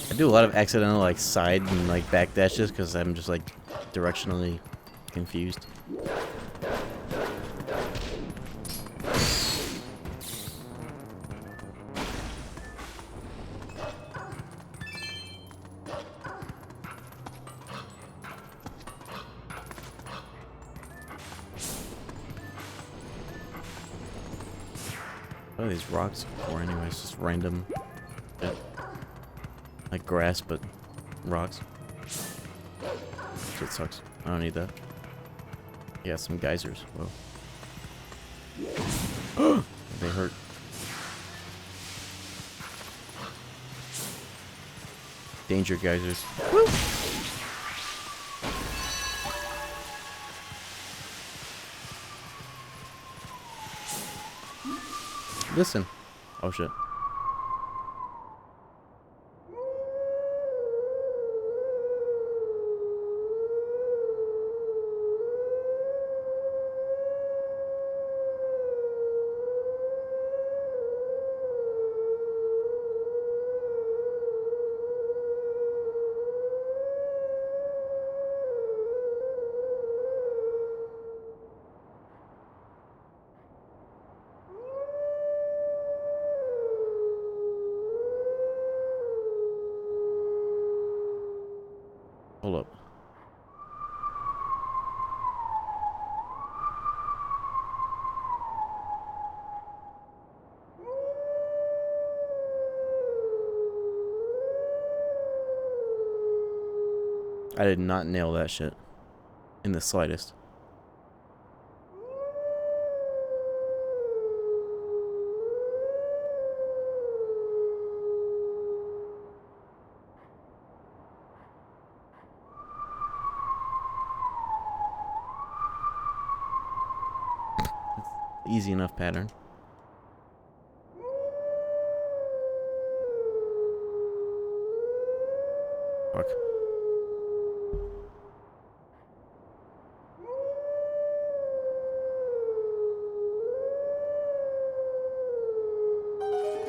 I do a lot of accidental like side and like back dashes because I'm just like directionally confused. What are these rocks for anyways? Just random shit. Like grass, but rocks. Shit sucks. I don't need that. Yeah, some geysers. Whoa. They hurt. Danger geysers. Woo! Listen. Oh shit. Hold up. I did not nail that shit in the slightest. Easy enough pattern. Fuck.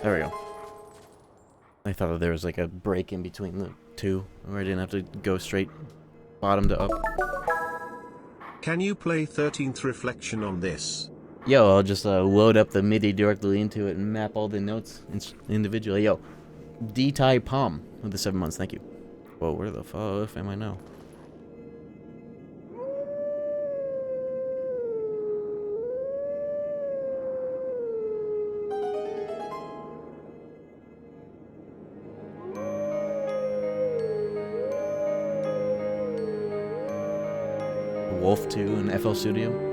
There we go. I thought that there was like a break in between the two where I didn't have to go straight bottom to up. Can you play 13th Reflection on this? Yo, I'll just load up the MIDI directly into it and map all the notes individually. Yo, D-Ty Palm with the 7 months, thank you. Whoa, where the fuck am I now? Wolf 2 and FL Studio.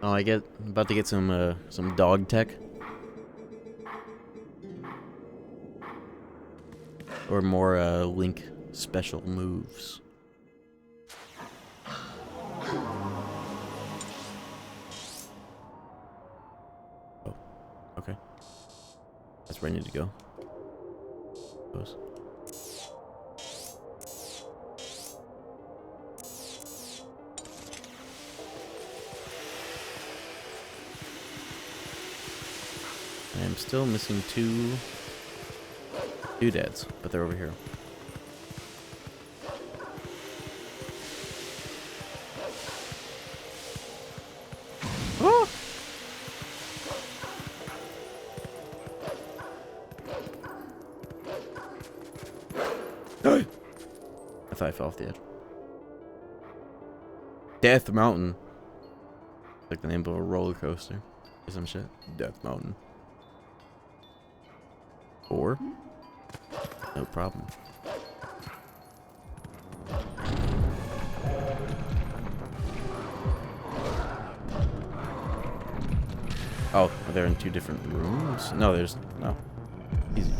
Oh, I'm about to get some dog tech. Or more Link special moves. Oh, okay. That's where I need to go. Suppose. I am still missing two doodads, but they're over here. Oh! I thought I fell off the edge. Death Mountain. Like the name of a roller coaster or some shit. Death Mountain. Or no problem. Oh, they're in two different rooms? No, there's no. Easy.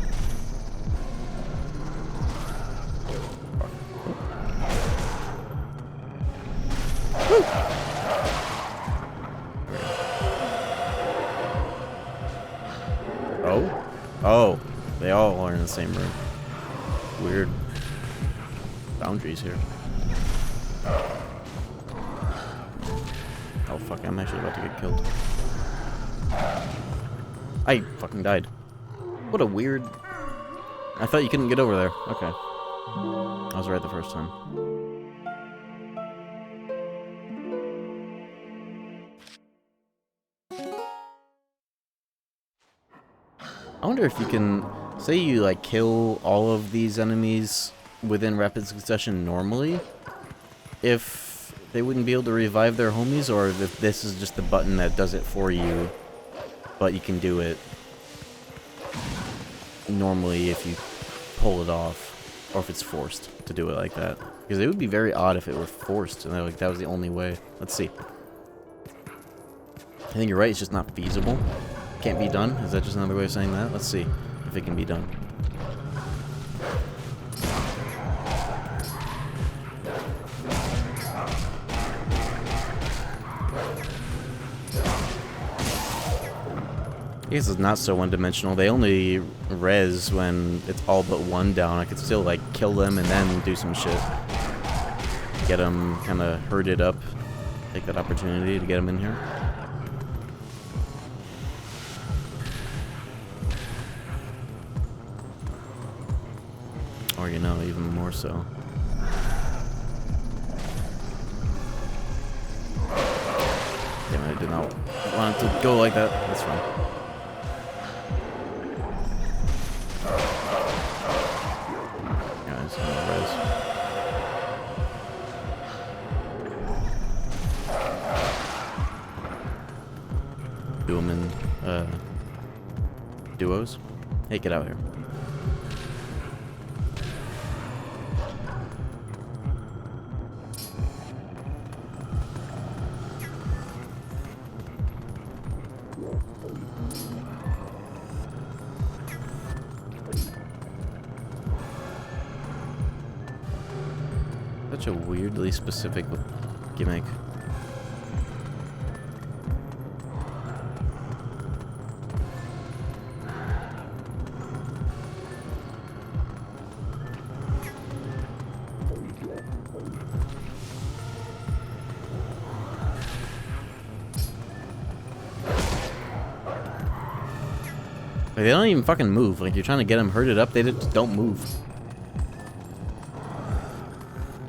Oh? Oh. They all are in the same room. Weird boundaries here. Oh fuck, I'm actually about to get killed. I fucking died. What a weird... I thought you couldn't get over there. Okay. I was right the first time. I wonder if you can, say you like kill all of these enemies within rapid succession normally, if they wouldn't be able to revive their homies, or if this is just the button that does it for you, but you can do it normally if you pull it off, or if it's forced to do it like that. Because it would be very odd if it were forced and like that was the only way. Let's see. I think you're right, it's just not feasible. Can't be done? Is that just another way of saying that? Let's see if it can be done. I guess it's not so one-dimensional. They only res when it's all but one down. I could still like kill them and then do some shit. Get them kind of herded up. Take that opportunity to get them in here. Or, you know, even more so. Damn it, I did not want it to go like that. That's fine. Yeah, I'm just gonna res. Do them in, duos. Hey, get out here. Such a weirdly specific gimmick. Like, they don't even fucking move. Like, you're trying to get them herded up, they just don't move.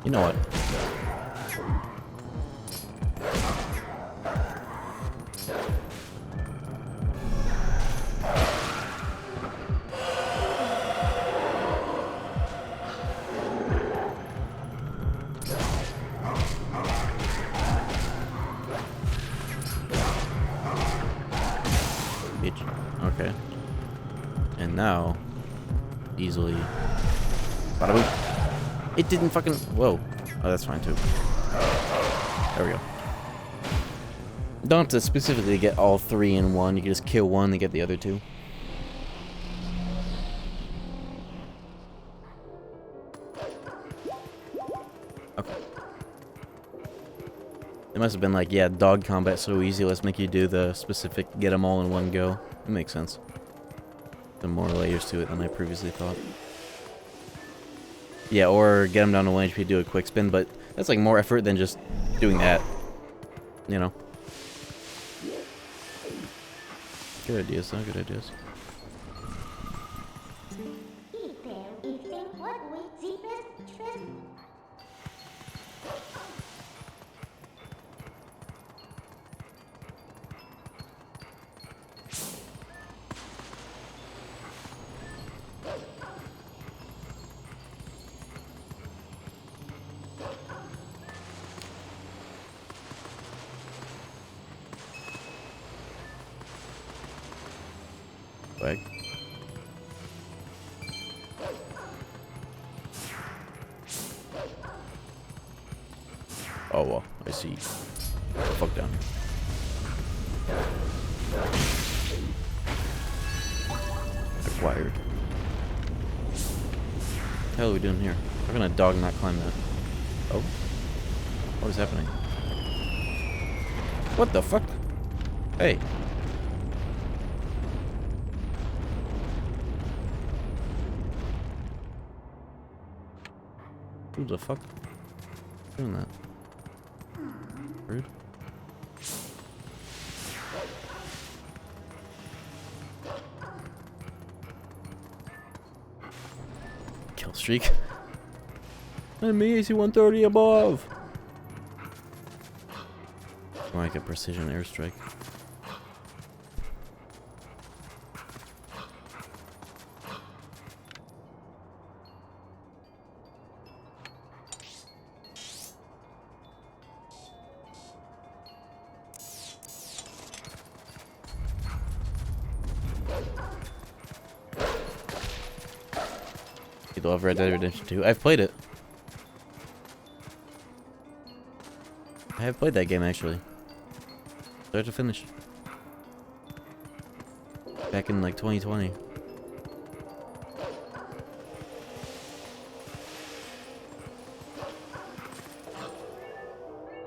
You know what? Bitch. Okay. And now, easily. Bada boop. It didn't fucking... Whoa. Oh, that's fine, too. There we go. Don't have to specifically get all three in one. You can just kill one and get the other two. Okay. It must have been like, yeah, dog combat's so easy, let's make you do the specific get them all in one go. It makes sense. There are more layers to it than I previously thought. Yeah, or get them down to 1 HP, do a quick spin, but that's like more effort than just doing that. You know? Good ideas, though, good ideas. Back. Oh, well, I see. Fuck down here. Acquired. What the hell are we doing here? How can a dog not climb that? Oh? What is happening? What the fuck? Hey. Who the fuck doing that? Rude. Kill streak. Enemy AC 130 above. More like a precision airstrike. You love Red Dead Redemption 2. I've played it. I have played that game actually. Start to finish. Back in like 2020.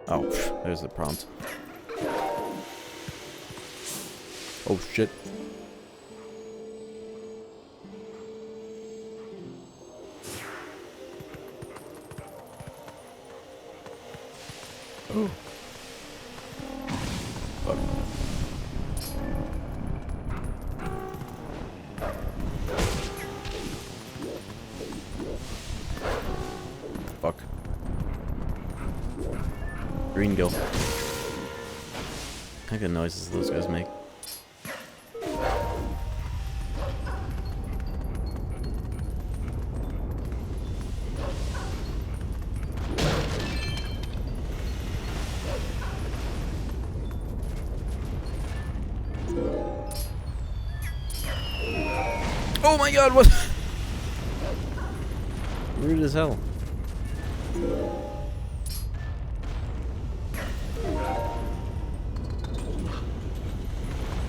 Oh, pff, there's the prompt. Oh shit. Oh. Fuck. Fuck. Green gill. What kind of noises those guys make? Oh my god, what? Rude as hell.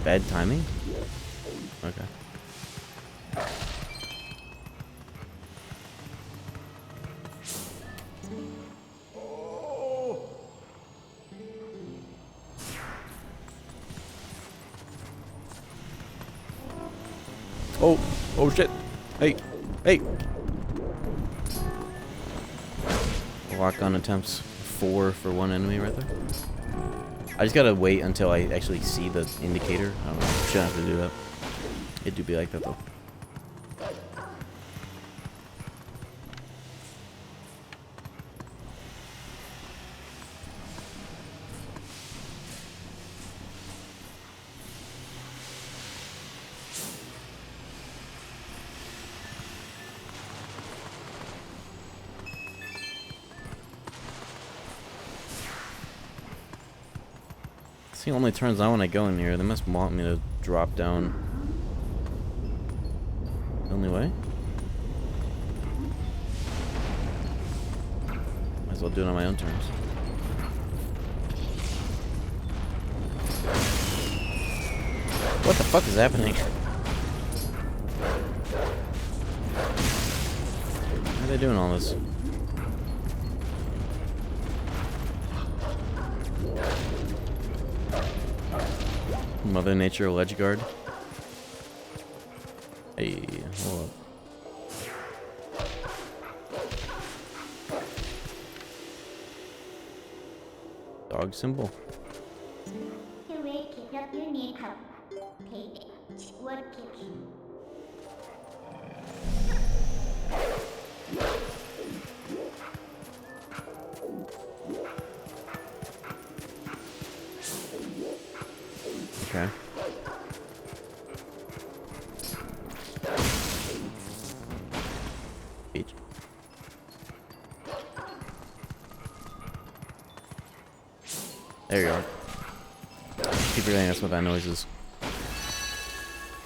Bad timing? Okay. Oh, oh shit. Hey, hey. Lock-on attempts 4 for one enemy right there. I just gotta wait until I actually see the indicator. I don't know. Shouldn't have to do that. It do be like that though. This thing only turns on when I go in here. They must want me to drop down. The only way? Might as well do it on my own terms. What the fuck is happening? How are they doing all this? Mother Nature ledge guard. Hey, hold up. Dog symbol. To wake it up, you need help. Payday. What gives you? Okay. Beach. There you are. Keep forgetting that's what that noise is.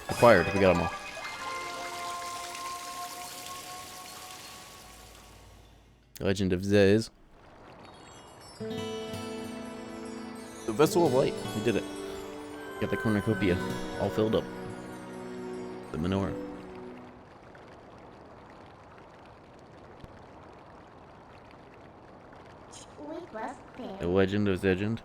Acquired. We got them all. Legend of Zez. The Vessel of Light. We did it. Got the cornucopia all filled up. The menorah. We was there. The Legend of Zegend.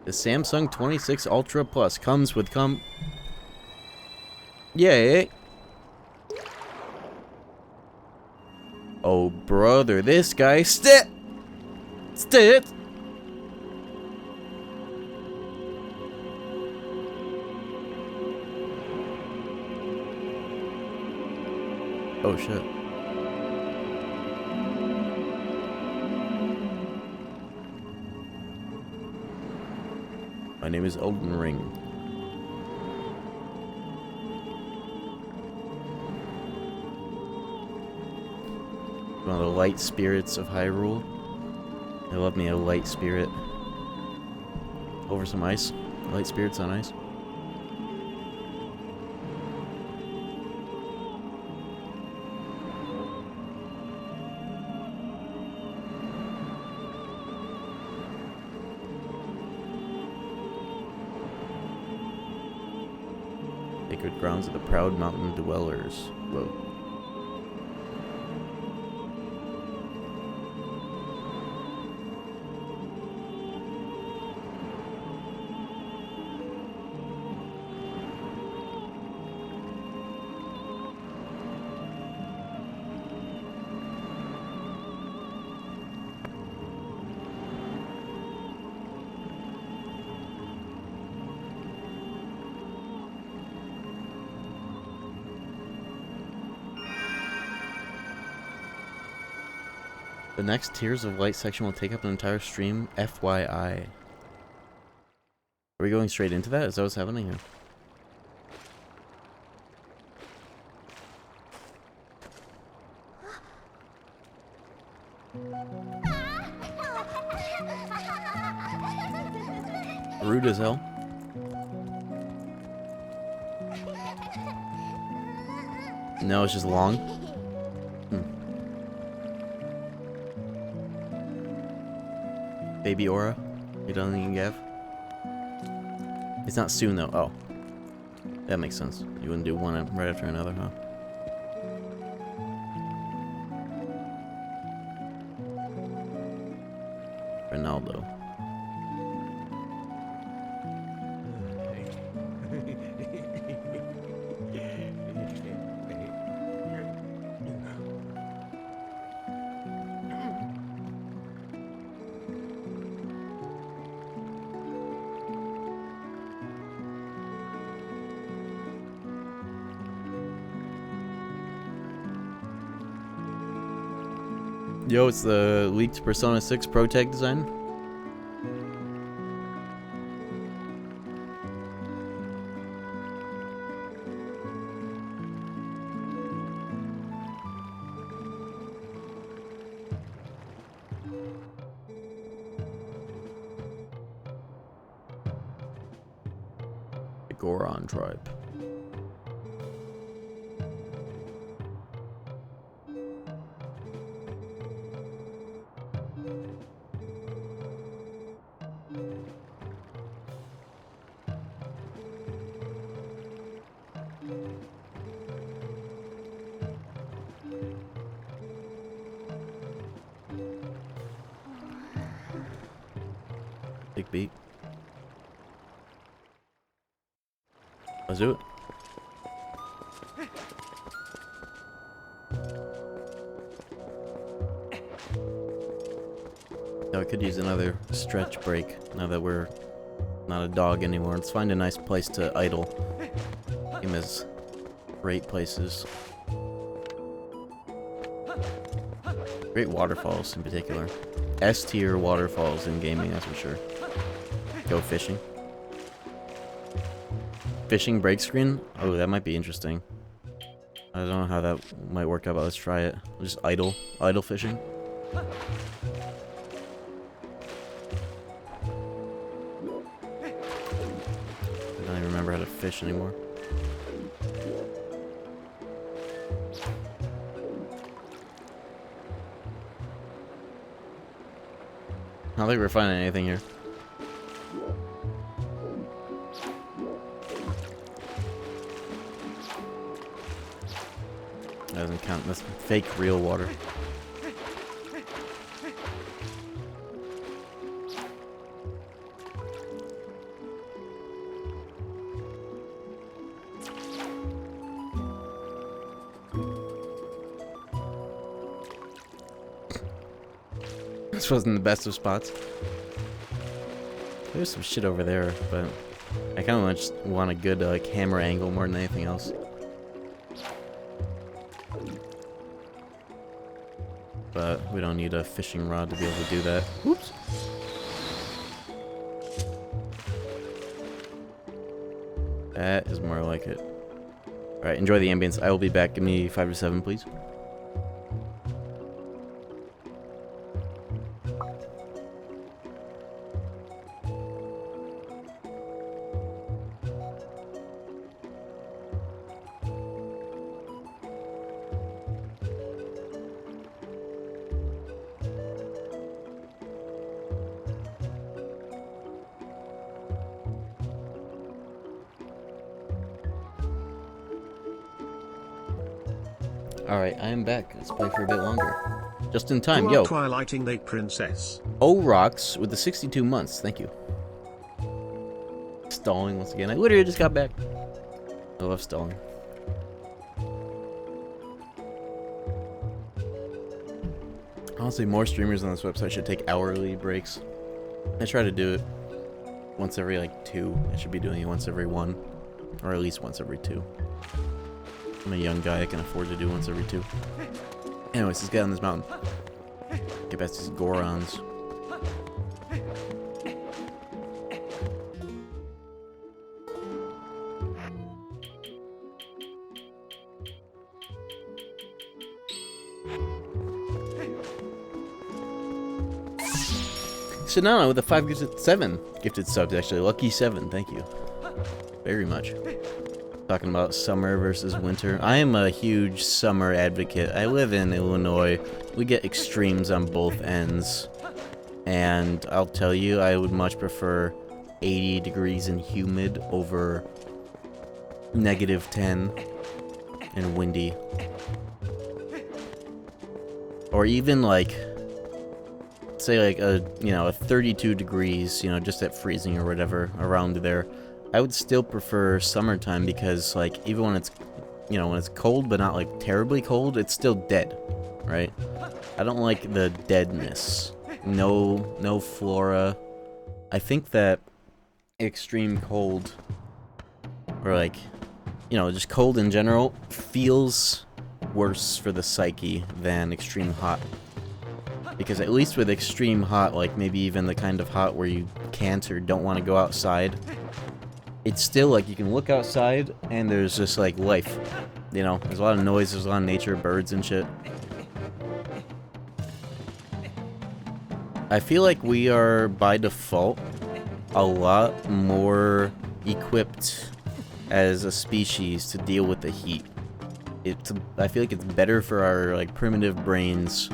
The Samsung 26 Ultra Plus comes with Yay! Oh brother, this guy Stit! Oh shit. My name is Elden Ring. One of the light spirits of Hyrule. I love me a light spirit. Over some ice. Light spirits on ice. Sacred grounds of the proud mountain dwellers. Whoa. The next Tears of Light section will take up an entire stream, FYI. Are we going straight into that? Is that what's happening here? Rude as hell. No, it's just long. Baby Aura. You don't think you can give? It's not soon though. Oh. That makes sense. You wouldn't do one right after another, huh? Ronaldo. Yo, it's the leaked Persona 6 Pro Tag design. The Goron tribe. Big beat. Let's do it. Yeah, I could use another stretch break now that we're not a dog anymore. Let's find a nice place to idle. Game has great places. Great waterfalls in particular. S tier waterfalls in gaming, that's for sure. Go fishing. Fishing break screen? Oh, that might be interesting. I don't know how that might work out, but let's try it. Just idle fishing. I don't even remember how to fish anymore. I don't think we're finding anything here. That doesn't count. That's fake real water. This wasn't the best of spots. There's some shit over there, but I kind of just want a good camera angle more than anything else. but we don't need a fishing rod to be able to do that. Oops. That is more like it. Alright, enjoy the ambience. I will be back. Give me 5 to 7, please. Alright, I am back. Let's play for a bit longer. Just in time, yo. Twilighting the princess. O Rocks with the 62 months. Thank you. Stalling once again. I literally just got back. I love stalling. Honestly, more streamers on this website should take hourly breaks. I try to do it once every like 2. I should be doing it once every 1. Or at least once every 2. I'm a young guy, I can afford to do once every 2. Anyways, let's get on this mountain. Get past these Gorons. Shanana with the 5 gifted 7 gifted subs, actually. Lucky 7, thank you. Very much. Talking about summer versus winter. I am a huge summer advocate. I live in Illinois. We get extremes on both ends. And I'll tell you, I would much prefer 80 degrees and humid over -10 and windy. Or even like, say like a 32 degrees, just at freezing or whatever around there. I would still prefer summertime because, like, even when it's, when it's cold but not, like, terribly cold, it's still dead, right? I don't like the deadness. No flora. I think that extreme cold, or, like, just cold in general, feels worse for the psyche than extreme hot. Because at least with extreme hot, like, maybe even the kind of hot where you can't or don't want to go outside, it's still, like, you can look outside, and there's just, like, life, There's a lot of noise, there's a lot of nature, birds and shit. I feel like we are, by default, a lot more equipped as a species to deal with the heat. I feel like it's better for our, like, primitive brains.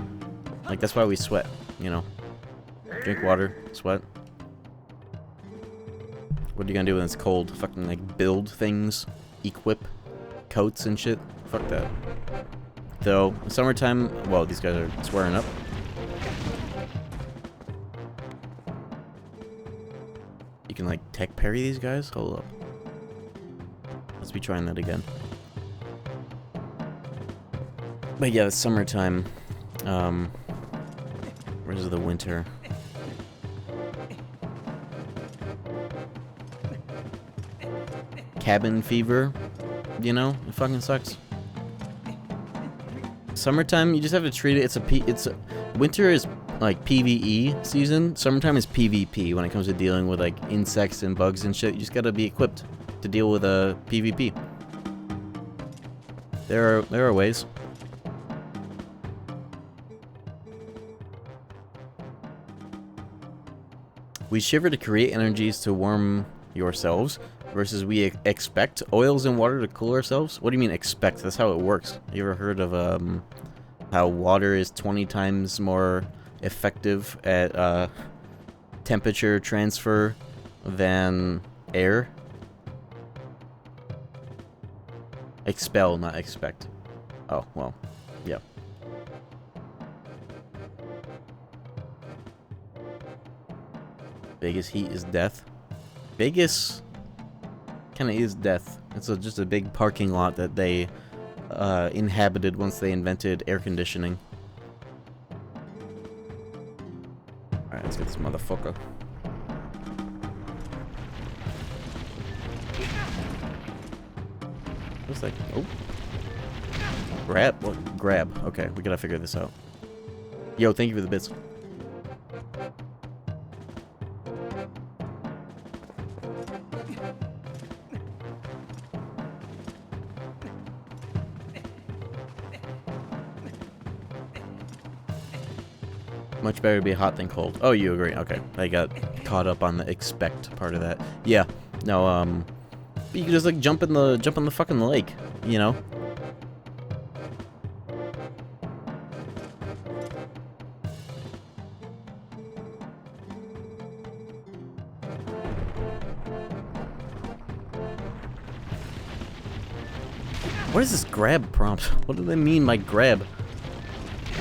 Like, that's why we sweat, Drink water, sweat. What are you gonna do when it's cold? Fucking, like, build things? Equip coats and shit? Fuck that. Though, summertime... Whoa, these guys are swearing up. You can, like, tech parry these guys? Hold up. Let's be trying that again. But yeah, it's summertime. Where's the winter? Cabin fever, it fucking sucks. Summertime, you just have to treat it. Winter is like PvE season. Summertime is PvP when it comes to dealing with like insects and bugs and shit. You just gotta be equipped to deal with PvP. There are ways. We shiver to create energies to warm yourselves. Versus we expect oils and water to cool ourselves? What do you mean expect? That's how it works. You ever heard of how water is 20 times more effective at temperature transfer than air? Expel, not expect. Oh, well, yeah. Vegas heat is death. Vegas... kind of is death. It's just a big parking lot that they inhabited once they invented air conditioning. Alright, let's get this motherfucker. What's that? Oh. Grab? What? Grab. Okay, we gotta figure this out. Yo, thank you for the bits. Much better to be hot than cold. Oh, you agree? Okay, I got caught up on the expect part of that. Yeah, no. You can just like jump in the fucking lake, you know. What is this grab prompt? What do they mean by grab?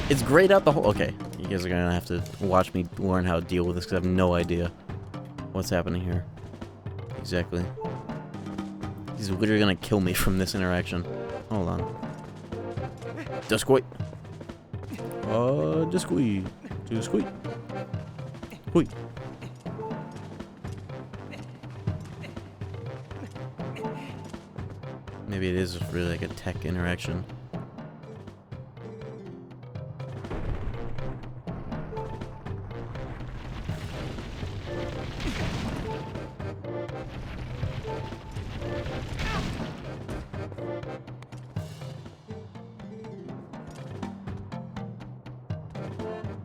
It's grayed out the whole... Okay, you guys are gonna have to watch me learn how to deal with this because I have no idea what's happening here. Exactly. He's literally gonna kill me from this interaction. Hold on. Dusk, wait. Dusk, wait. Dusk, wait. Wait. Maybe it is really like a tech interaction.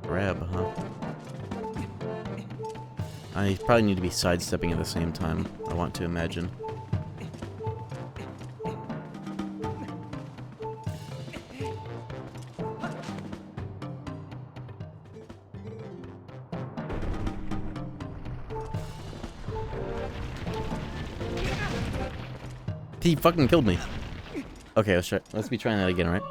Grab, huh? I probably need to be sidestepping at the same time, I want to imagine. He fucking killed me. Okay, let's try. Let's be trying that again, right?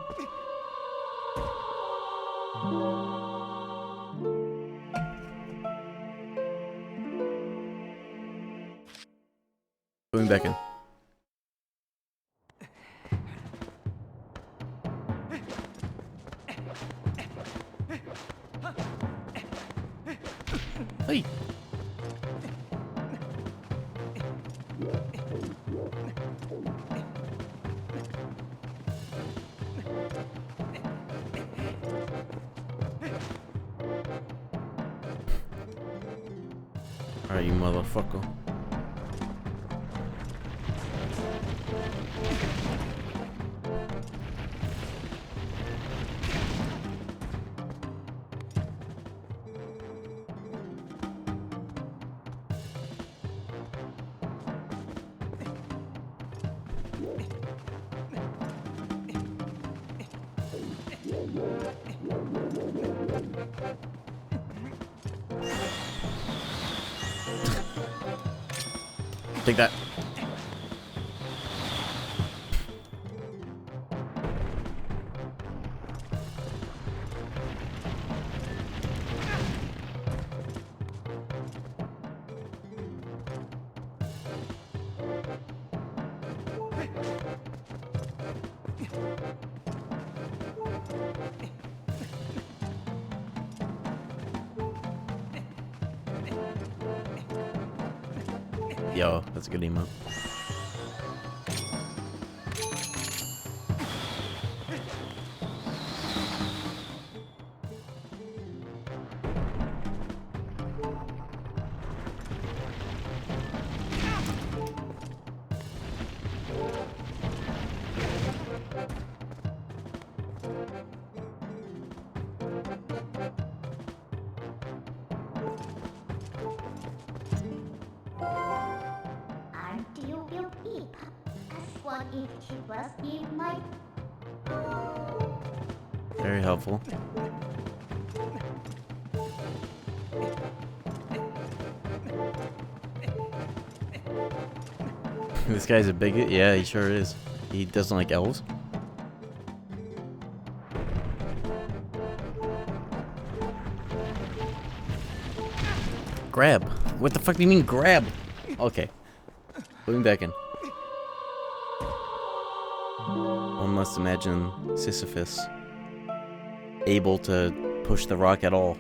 Going back in. Hey. Alright, you motherfucker. Take that. Yo, that's a good emote. Aren't you beautiful? As what if she was in my... Very helpful. This guy's a bigot? Yeah, he sure is. He doesn't like elves. Grab. What the fuck do you mean grab? Okay. Putting back in. One must imagine Sisyphus able to push the rock at all.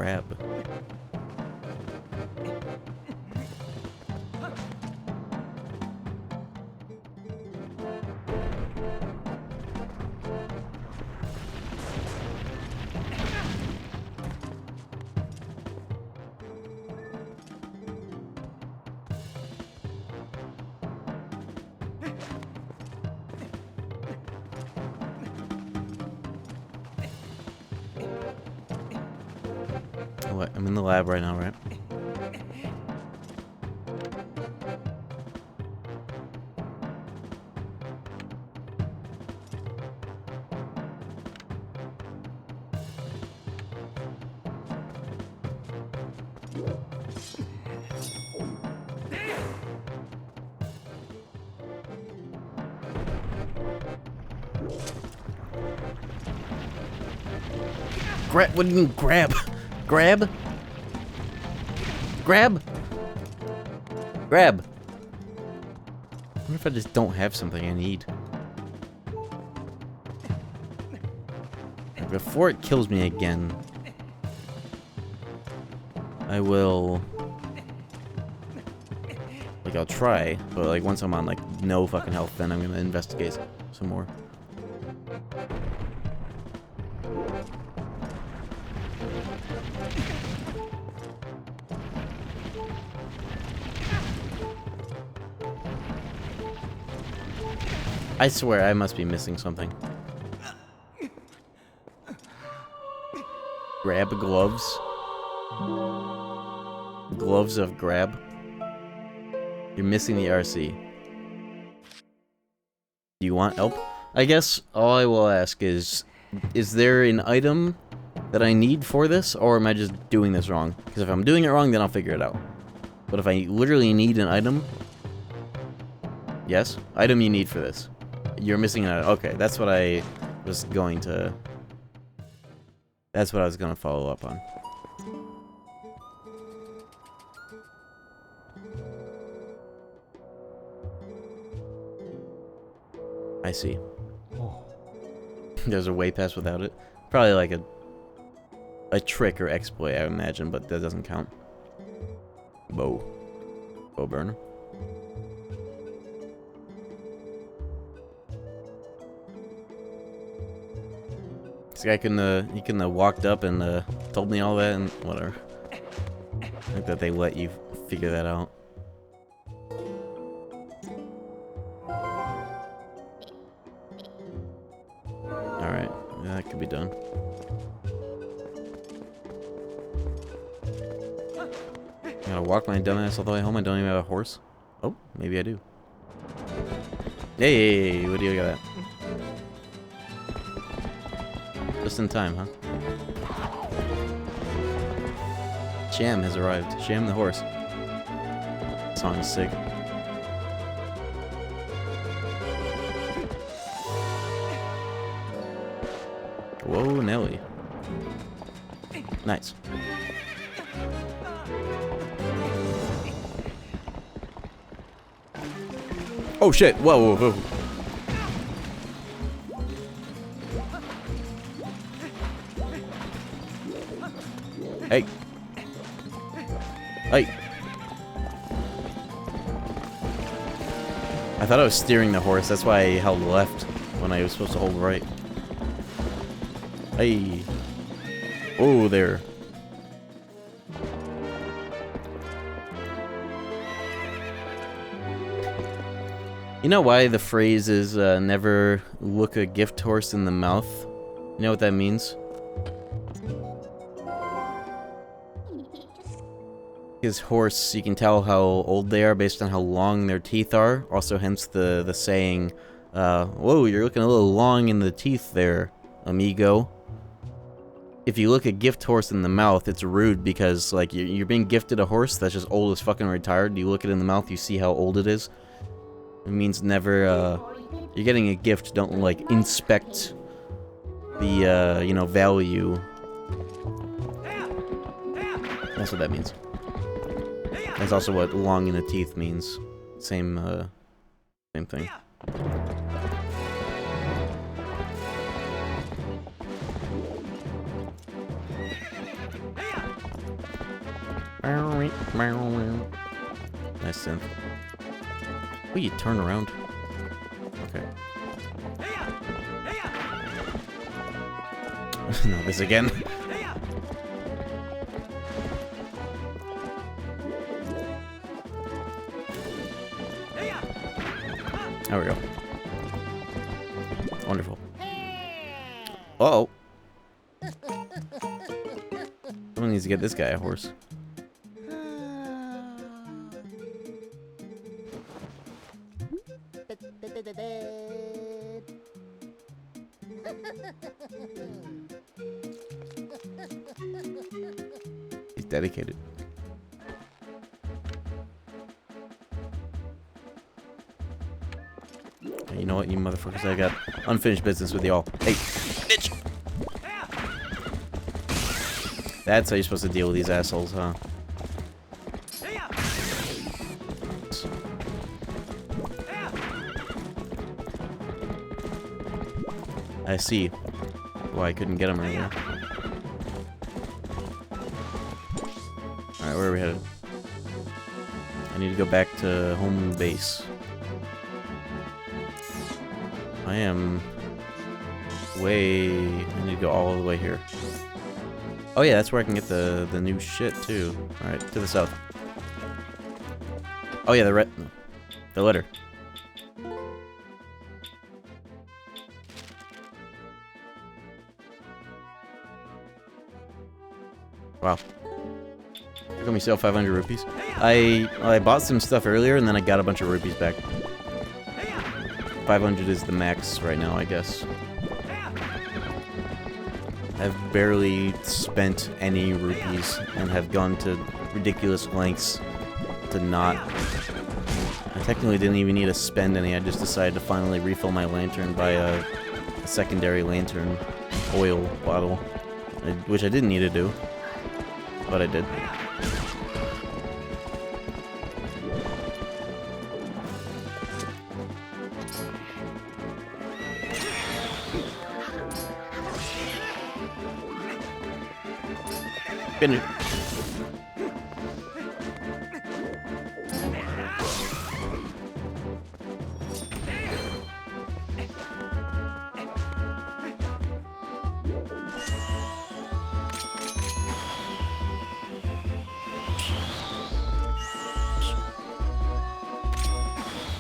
grab. What? I'm in the lab right now, right? Grab? What do you mean grab? Grab? Grab? Grab. What if I just don't have something I need? Before it kills me again, I will... Like, I'll try, but like once I'm on like no fucking health, then I'm gonna investigate some more. I swear I must be missing something. Grab gloves. Gloves of grab. You're missing the RC. Do you want help? I guess all I will ask is there an item that I need for this, or am I just doing this wrong? Because if I'm doing it wrong, then I'll figure it out. But if I literally need an item... Yes? Item you need for this. You're missing an item. Okay, that's what I was going to... That's what I was going to follow up on. I see. There's a way past without it. Probably like a trick or exploit, I imagine, but that doesn't count. Bow. Bow burner. This guy he couldn't have walked up and told me all that and whatever. I think that they let you figure that out. Alright, yeah, that could be done. I gotta walk my dumbass all the way home. I don't even have a horse. Oh, maybe I do. Hey, what do you got at? Just in time, huh? Sham has arrived. Sham the horse. Song is sick. Whoa, Nelly. Nice. Oh shit! Whoa, whoa, whoa. Hey. Hey. I thought I was steering the horse, that's why I held left when I was supposed to hold right. Hey. Oh, there. You know why the phrase is never look a gift horse in the mouth? You know what that means? His horse, you can tell how old they are based on how long their teeth are. Also, hence the saying, whoa, you're looking a little long in the teeth there, amigo. If you look a gift horse in the mouth, it's rude because, like, you're being gifted a horse that's just old as fucking retired. You look it in the mouth, you see how old it is. It means never, you're getting a gift, don't, like, inspect the, you know, value. That's what that means. That's also what long in the teeth means. Same thing. Nice synth. Oh, you turn around. Okay. No, this again. There we go. Wonderful. Uh-oh. Someone needs to get this guy a horse. He's dedicated. You know what, you motherfuckers, I got unfinished business with y'all. Hey, bitch! That's how you're supposed to deal with these assholes, huh? I see why I couldn't get him earlier. Alright, where are we headed? I need to go back to home base. I am way... I need to go all the way here. Oh yeah, that's where I can get the new shit too. Alright, to the south. Oh yeah, the letter. Wow. How come we sell 500 rupees? I bought some stuff earlier and then I got a bunch of rupees back. 500 is the max right now, I guess. I've barely spent any rupees and have gone to ridiculous lengths to not... I technically didn't even need to spend any, I just decided to finally refill my lantern by a secondary lantern oil bottle, which I didn't need to do, but I did. Finish.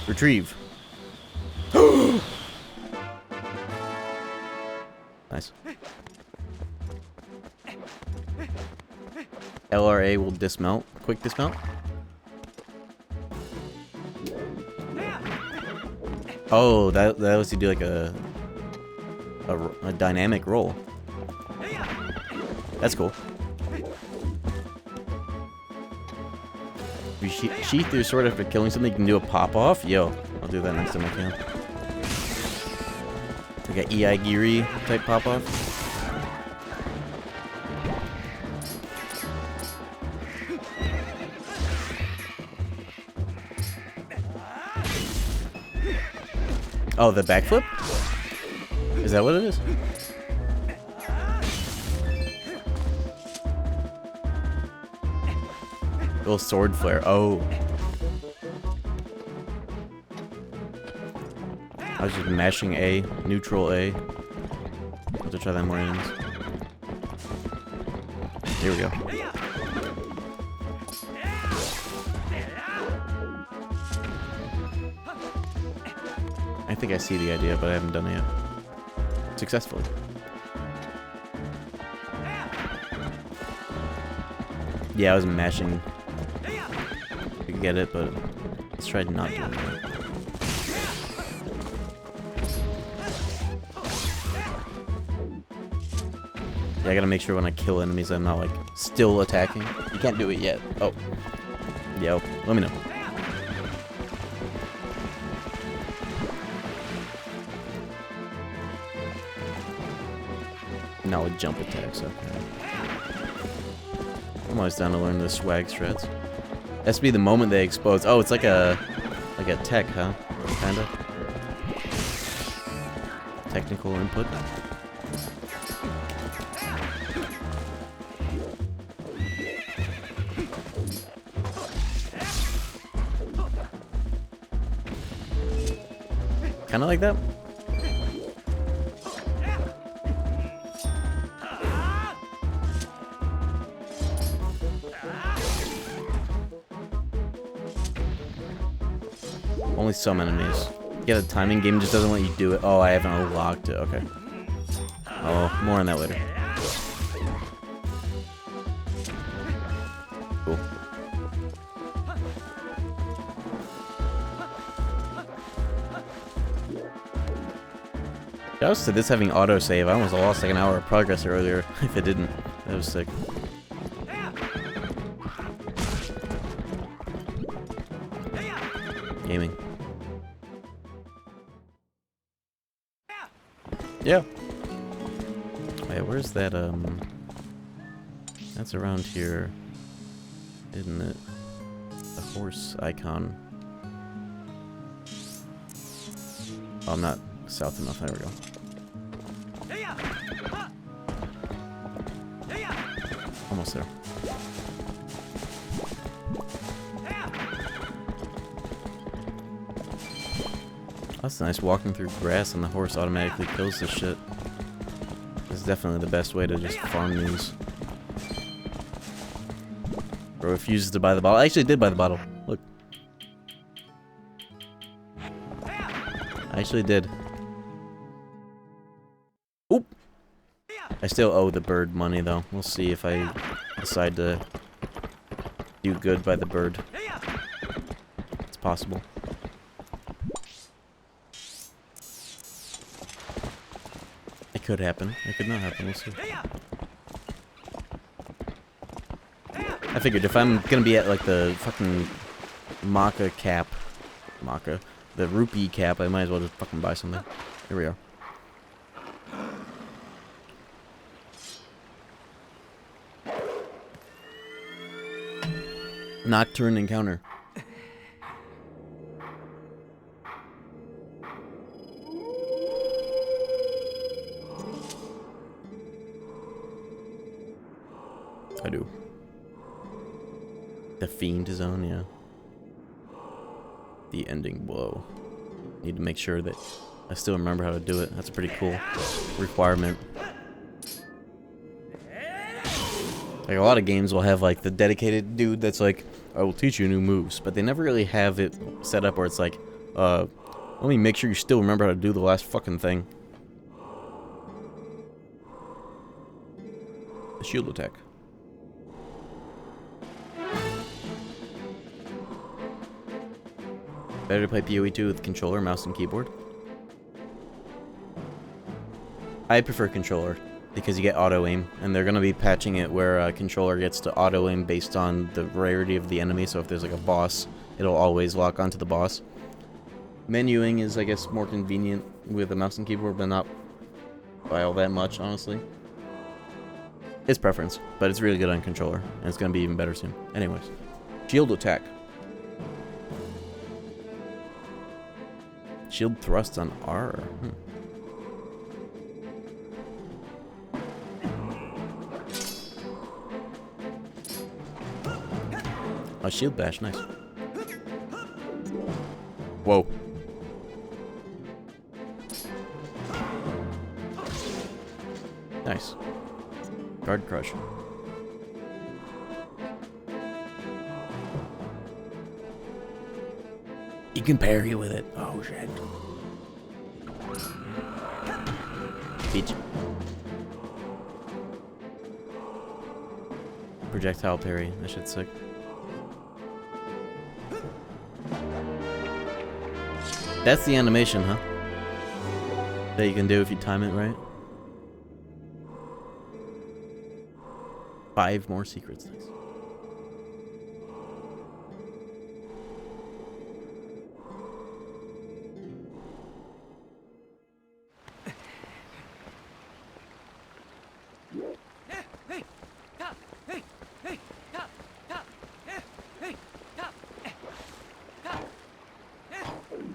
Retrieve. Nice. LRA will dismount. Quick dismount. Oh, that lets you do like a dynamic roll. That's cool. If you sheath your sword after killing something, you can do a pop-off? Yo, I'll do that next time I can. Like a Iagiri type pop-off. Oh, the backflip? Is that what it is? Little sword flare. Oh. I was just mashing A, neutral A. I'll have to try that more ends. Here we go. I think I see the idea, but I haven't done it yet. Successfully. Yeah, I was mashing. You can get it, but let's try not doing that. Yeah, I gotta make sure when I kill enemies I'm not, like, still attacking. You can't do it yet. Oh. Yo, let me know. Now with jump attacks, okay. I'm always down to learn the swag strats. Has to be the moment they explode. Oh, it's like a tech, huh? Kinda. Technical input. Kind of like that. Only some enemies. Yeah, the timing game just doesn't let you do it. Oh, I haven't unlocked it. Okay. Oh, more on that later. Cool. Shouts to this having autosave. I almost lost like an hour of progress earlier if it didn't. That was sick. Gaming. Yeah. Wait, where's that, that's around here, isn't it? The horse icon. Oh, I'm not south enough. There we go. Almost there. That's nice, walking through grass and the horse automatically kills the shit. This is definitely the best way to just farm these. Bro refuses to buy the bottle. I actually did buy the bottle. Look. I actually did. Oop! I still owe the bird money though. We'll see if I decide to do good by the bird. It's possible. It could happen. It could not happen. We'll see. I figured if I'm gonna be at like the fucking Maca cap, the rupee cap, I might as well just fucking buy something. Here we are. Nocturne encounter. I do. The fiend zone, yeah. The ending blow. Need to make sure that I still remember how to do it. That's a pretty cool requirement. Like a lot of games will have like the dedicated dude that's like, I will teach you new moves, but they never really have it set up where it's like, let me make sure you still remember how to do the last fucking thing. The shield attack. Better to play PoE2 with controller, mouse, and keyboard. I prefer controller because you get auto aim, and they're gonna be patching it where controller gets to auto aim based on the rarity of the enemy. So if there's like a boss, it'll always lock onto the boss. Menuing is, I guess, more convenient with a mouse and keyboard, but not by all that much, honestly. It's preference, but it's really good on controller, and it's gonna be even better soon. Anyways, shield attack. Shield thrust on R. Oh, shield bash, nice. Whoa. Nice. Guard crush. You can parry with it. Oh shit. Peach. Projectile parry. That shit's sick. That's the animation, huh? That you can do if you time it right. 5 more secrets. Nice.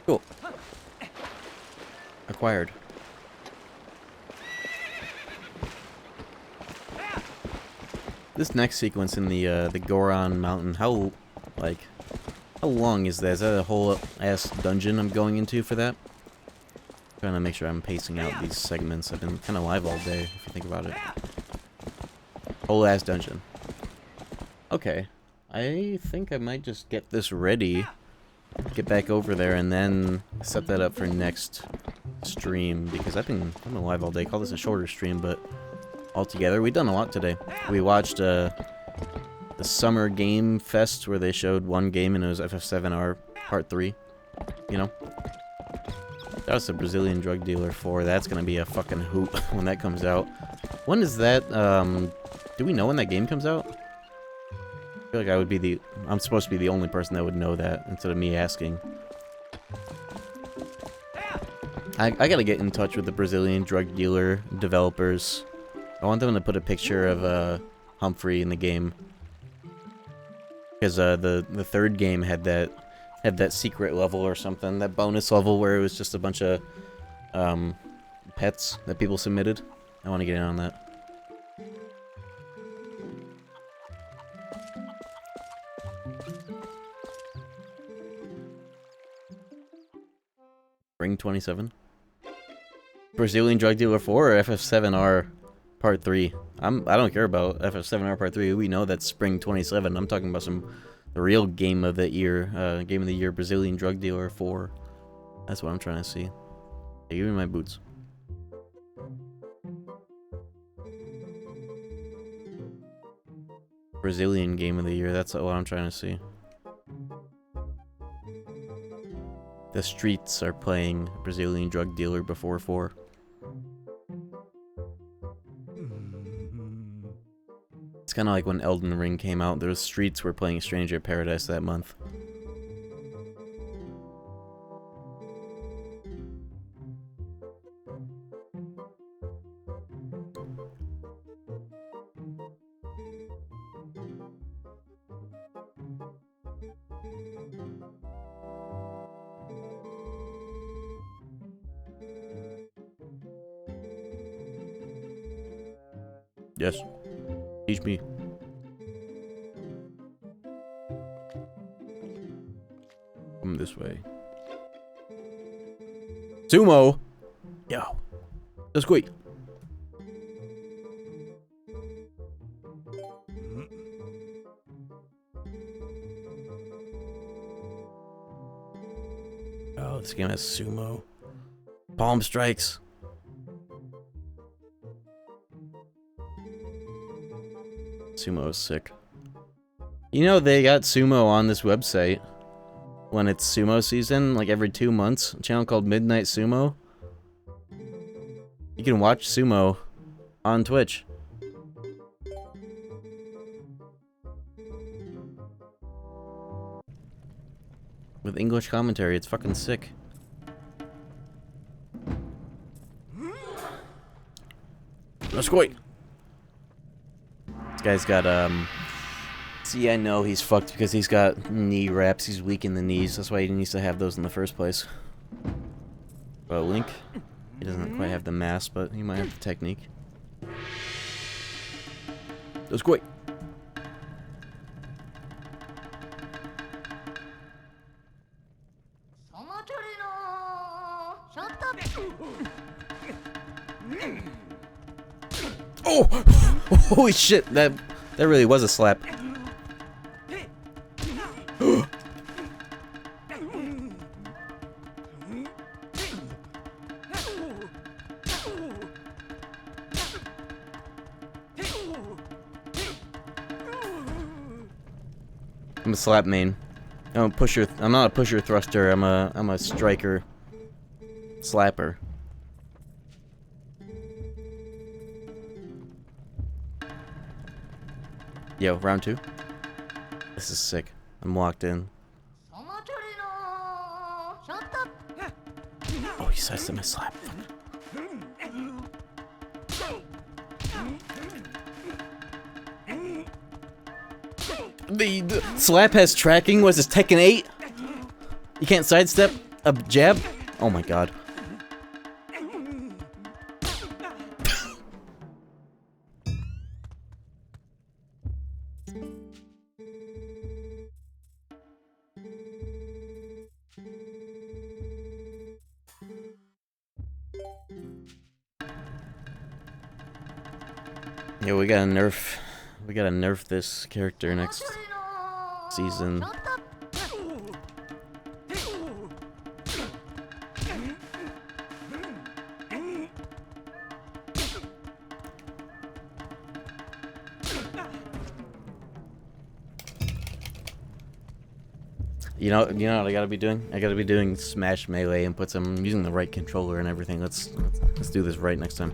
Cool. Acquired. This next sequence in the Goron Mountain, how long is that? Is that a whole ass dungeon I'm going into for that? Trying to make sure I'm pacing out these segments. I've been kind of live all day, if you think about it. Whole ass dungeon. Okay. I think I might just get this ready. Get back over there and then set that up for next stream. Because I've been live all day. Call this a shorter stream, but altogether, we've done a lot today. We watched the Summer Game Fest where they showed one game and it was FF7R Part 3. You know? That was the Brazilian Drug Dealer 4. That's gonna be a fucking hoot when that comes out. When is that, do we know when that game comes out? I feel like I would be I'm supposed to be the only person that would know that, instead of me asking. I gotta get in touch with the Brazilian Drug Dealer developers. I want them to put a picture of, Humphrey in the game. Because, the third game had that secret level or something, that bonus level where it was just a bunch of pets that people submitted. I want to get in on that. Spring 27. Brazilian Drug Dealer 4 or FF7R Part 3? I don't care about FF7R Part 3. We know that's Spring 27. I'm talking about the real game of the year, Brazilian Drug Dealer 4. That's what I'm trying to see. Hey, give me my boots. Brazilian game of the year, that's what I'm trying to see. The streets are playing Brazilian Drug Dealer before 4. It's kind of like when Elden Ring came out, those streets were playing Stranger Paradise that month. Yes. Teach me. Come this way. Sumo! Yo. Let's go. Oh, this game has sumo. Palm strikes. Sumo is sick. You know, they got sumo on this website when it's sumo season, like every 2 months. A channel called Midnight Sumo. You can watch sumo on Twitch. With English commentary, it's fucking sick. Let's go. This guy's got, see, I know he's fucked because he's got knee wraps. He's weak in the knees. That's why he needs to have those in the first place. Well, Link, he doesn't quite have the mass, but he might have the technique. Let's go. Oh! Holy shit, that really was a slap. I'm a slap main. I'm not a pusher thruster, I'm a striker slapper. Yo, round 2. This is sick. I'm locked in. Oh, he says to my slap. The slap has tracking. Was this Tekken 8? You can't sidestep a jab? Oh my god. Yeah, we gotta nerf. We gotta nerf this character next season. You know what I gotta be doing? I gotta be doing Smash Melee and put some using the right controller and everything. Let's do this right next time.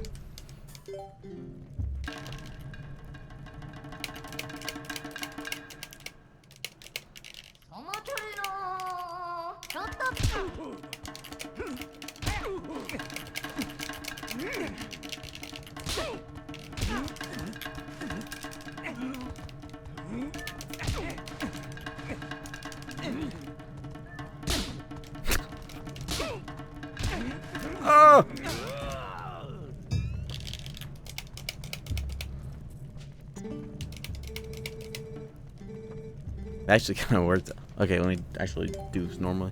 Oh! Actually kind of worked. Okay, let me actually do this normally.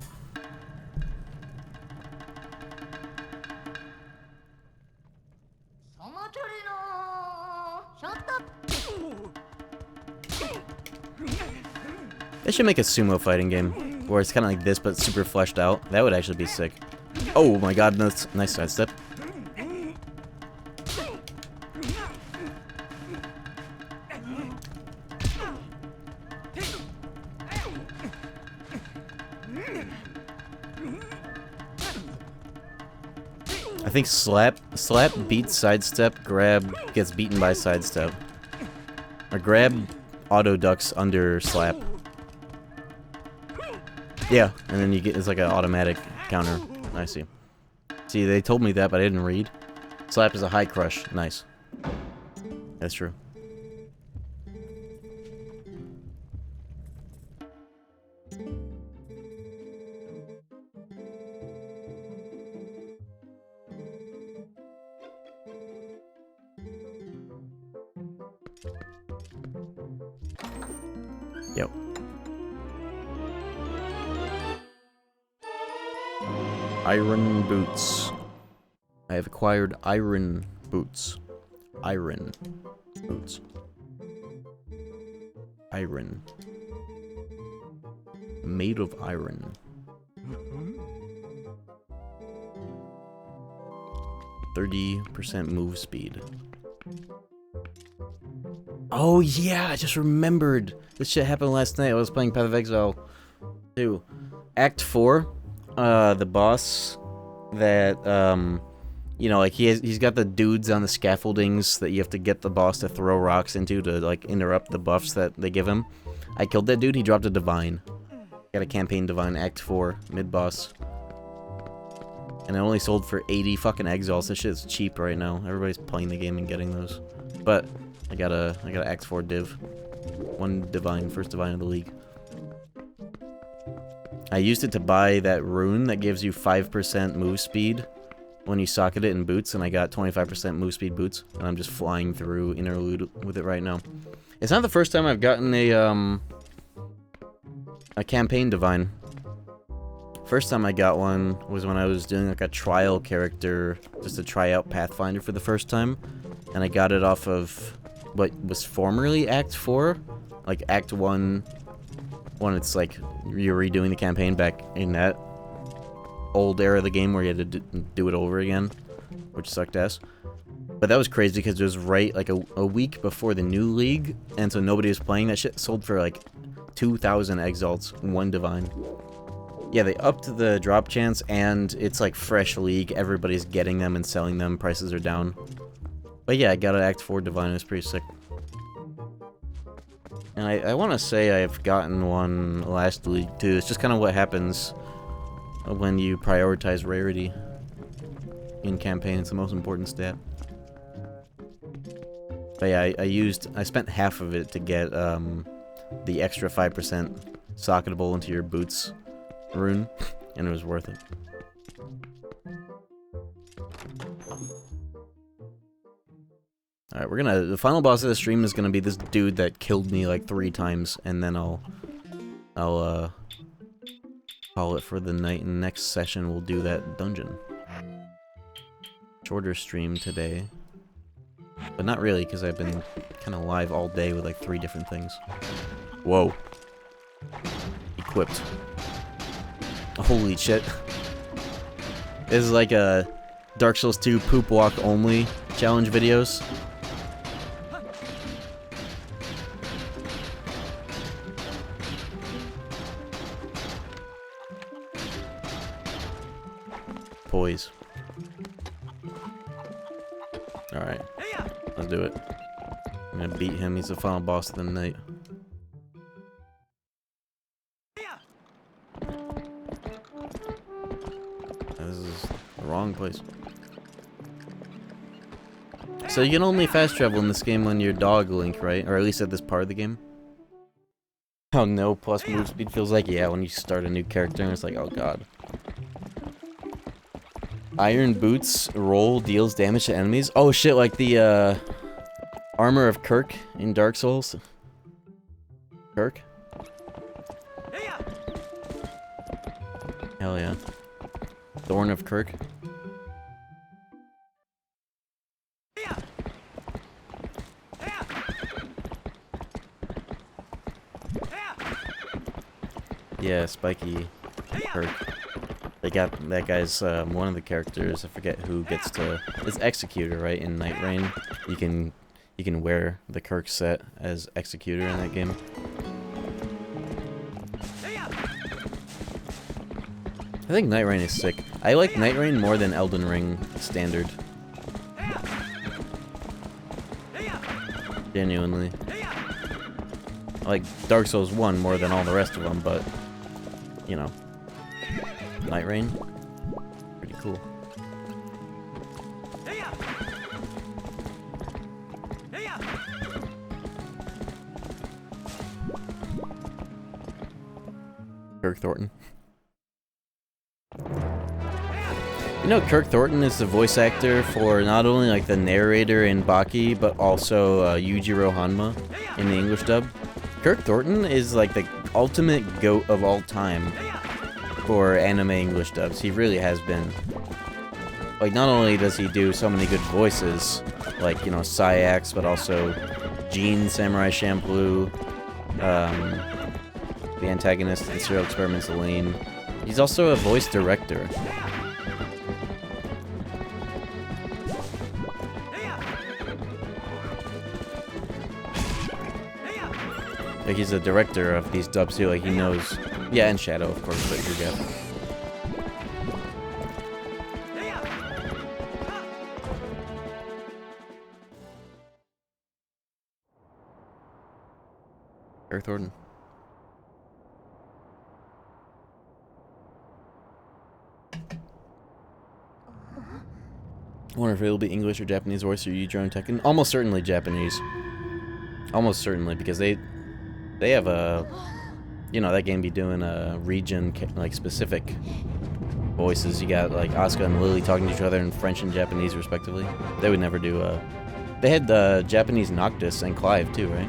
They should make a sumo fighting game where it's kind of like this but super fleshed out. That would actually be sick. Oh my god, that's nice sidestep. I think slap beats sidestep, grab gets beaten by sidestep. Or grab auto ducks under slap. Yeah, and then you get, it's like an automatic counter. I see. See, they told me that, but I didn't read. Slap is a high crush. Nice. That's true. Yep. Iron boots. I have acquired iron boots. Iron boots. Iron. Made of iron. 30% move speed. Oh yeah, I just remembered. This shit happened last night. I was playing Path of Exile 2. Act 4, the boss that, you know, like he's got the dudes on the scaffoldings that you have to get the boss to throw rocks into to, like, interrupt the buffs that they give him. I killed that dude, he dropped a divine. Got a campaign divine, Act 4, mid-boss. And I only sold for 80 fucking exiles. This shit's cheap right now. Everybody's playing the game and getting those. But I got a Act 4 div. One divine, first divine of the league. I used it to buy that rune that gives you 5% move speed when you socket it in boots, and I got 25% move speed boots, and I'm just flying through Interlude with it right now. It's not the first time I've gotten a campaign divine. First time I got one was when I was doing like a trial character just to try out Pathfinder for the first time, and I got it off of what was formerly Act 4, like Act 1, when it's like you're redoing the campaign back in that old era of the game where you had to do it over again, which sucked ass. But that was crazy because it was right like a week before the new league, and so nobody was playing. That shit sold for like 2,000 exalts, one divine. Yeah, they upped the drop chance, and it's like fresh league. Everybody's getting them and selling them. Prices are down. But yeah, I got an Act 4 divine. It's pretty sick. And I want to say I've gotten one last league too. It's just kind of what happens when you prioritize rarity in campaign. It's the most important stat. But yeah, I spent half of it to get the extra 5% socketable into your boots rune, and it was worth it. Alright, the final boss of the stream is gonna be this dude that killed me like 3 times, and then I'll call it for the night, and next session we'll do that dungeon. Shorter stream today. But not really, because I've been kind of live all day with like 3 different things. Whoa. Equipped. Holy shit. This is like a Dark Souls 2 poop walk only challenge videos. Poise. Alright. Let's do it. I'm gonna beat him. He's the final boss of the night. This is the wrong place. So you can only fast travel in this game when you're dog Link, right? Or at least at this part of the game. How no plus move speed feels like? Yeah, when you start a new character and it's like, oh god. Iron Boots roll deals damage to enemies. Oh shit, like the armor of Kirk in Dark Souls. Kirk? Hell yeah. Thorn of Kirk. Yeah, Spiky Kirk. They got that guy's one of the characters. I forget who gets to. It's Executor, right? In Night Rain, you can wear the Kirk set as Executor in that game. I think Night Rain is sick. I like Night Rain more than Elden Ring standard. Genuinely. I like Dark Souls 1 more than all the rest of them, but you know. Night Rain, pretty cool. Kirk Thornton. You know, Kirk Thornton is the voice actor for not only like the narrator in Baki, but also Yujiro Hanma in the English dub. Kirk Thornton is like the ultimate GOAT of all time for anime English dubs. He really has been. Like, not only does he do so many good voices, like, you know, Sayax, but also Jean, Samurai Champloo, the antagonist in Serial Experiments Elaine. He's also a voice director. Like, he's a director of these dubs too, like, he knows. Yeah, and Shadow, of course, but you get. Eric Thornton. I wonder if it'll be English or Japanese voice or Yujiro Tekken. Almost certainly Japanese. Almost certainly, because they have a, you know, that game be doing a region like specific voices. You got like Asuka and Lily talking to each other in French and Japanese respectively. They would never do they had the Japanese Noctis and Clive too, right?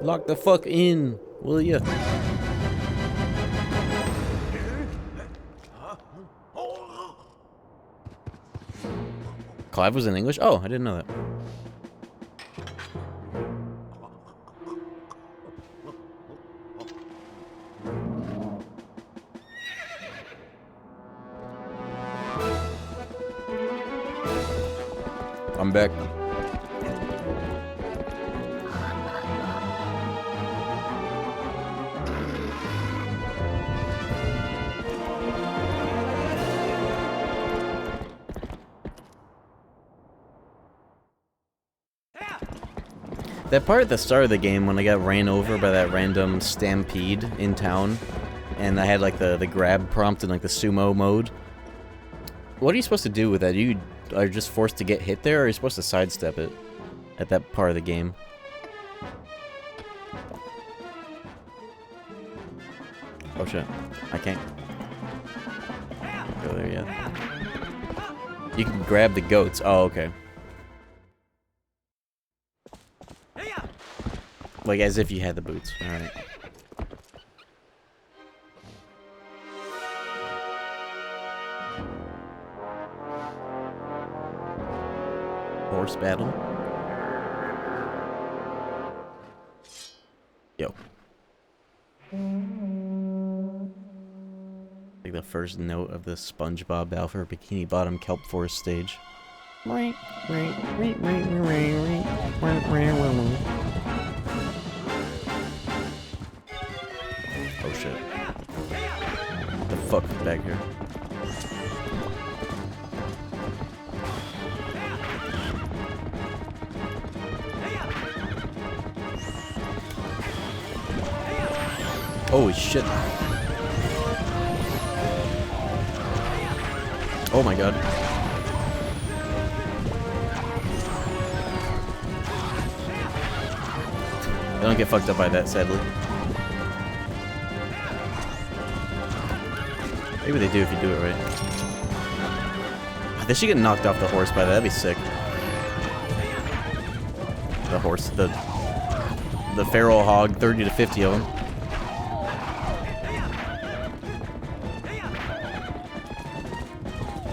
Lock the fuck in, will ya? Clive was in English? Oh, I didn't know that. I'm back. That part at the start of the game when I got ran over by that random stampede in town, and I had like the grab prompt in like the sumo mode. What are you supposed to do with that? You are just forced to get hit there, or are you supposed to sidestep it at that part of the game? Oh shit, I can't go there yet. You can grab the goats. Oh, okay. Like, as if you had the boots. Alright. horse battle. Yo. Like the first note of the SpongeBob Alpha Bikini Bottom Kelp Forest stage. Oh shit. The fuck is back here? Holy shit. Oh my god. I don't get fucked up by that, sadly. Maybe they do if you do it right. They should get knocked off the horse by that. That'd be sick. The horse, the feral hog, 30 to 50 of them.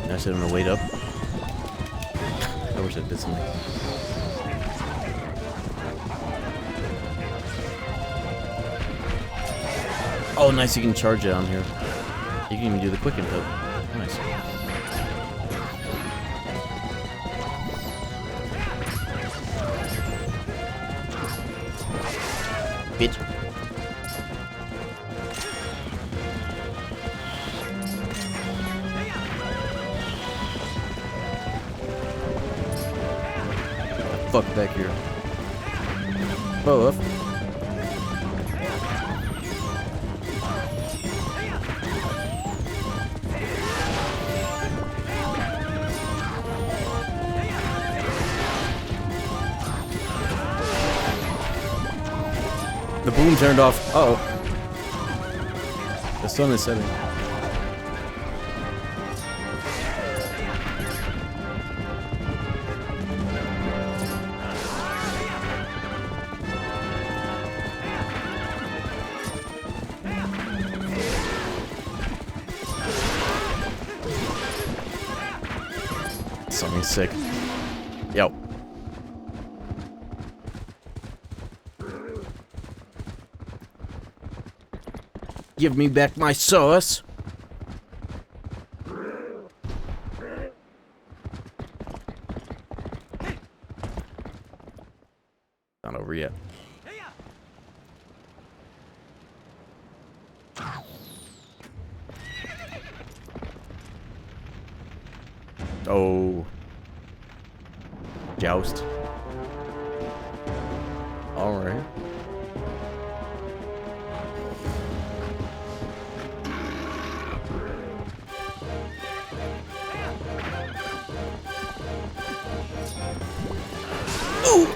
I said I'm gonna wait up. I wish I did something. Oh, nice, you can charge it on here. You can even do the quick input. Nice. Bitch. Fuck back here. Bow up. The boom turned off. Uh oh. The sun is setting. Something's sick. Yo. Give me back my sauce. Not over yet. Oh. Joust. All right. Ooh.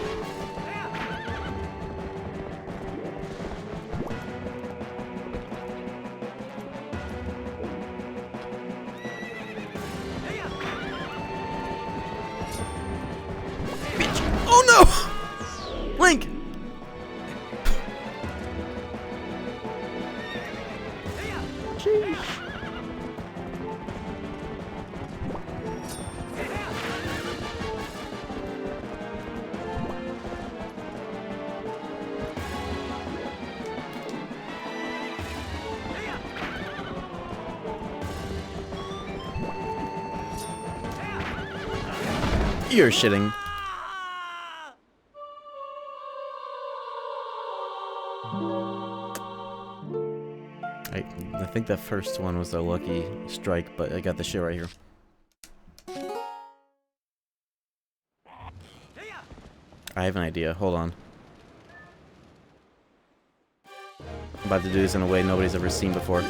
Oh no! Link! Sheesh. You're shitting. I think that first one was a lucky strike, but I got the shit right here. I have an idea. Hold on. I'm about to do this in a way nobody's ever seen before.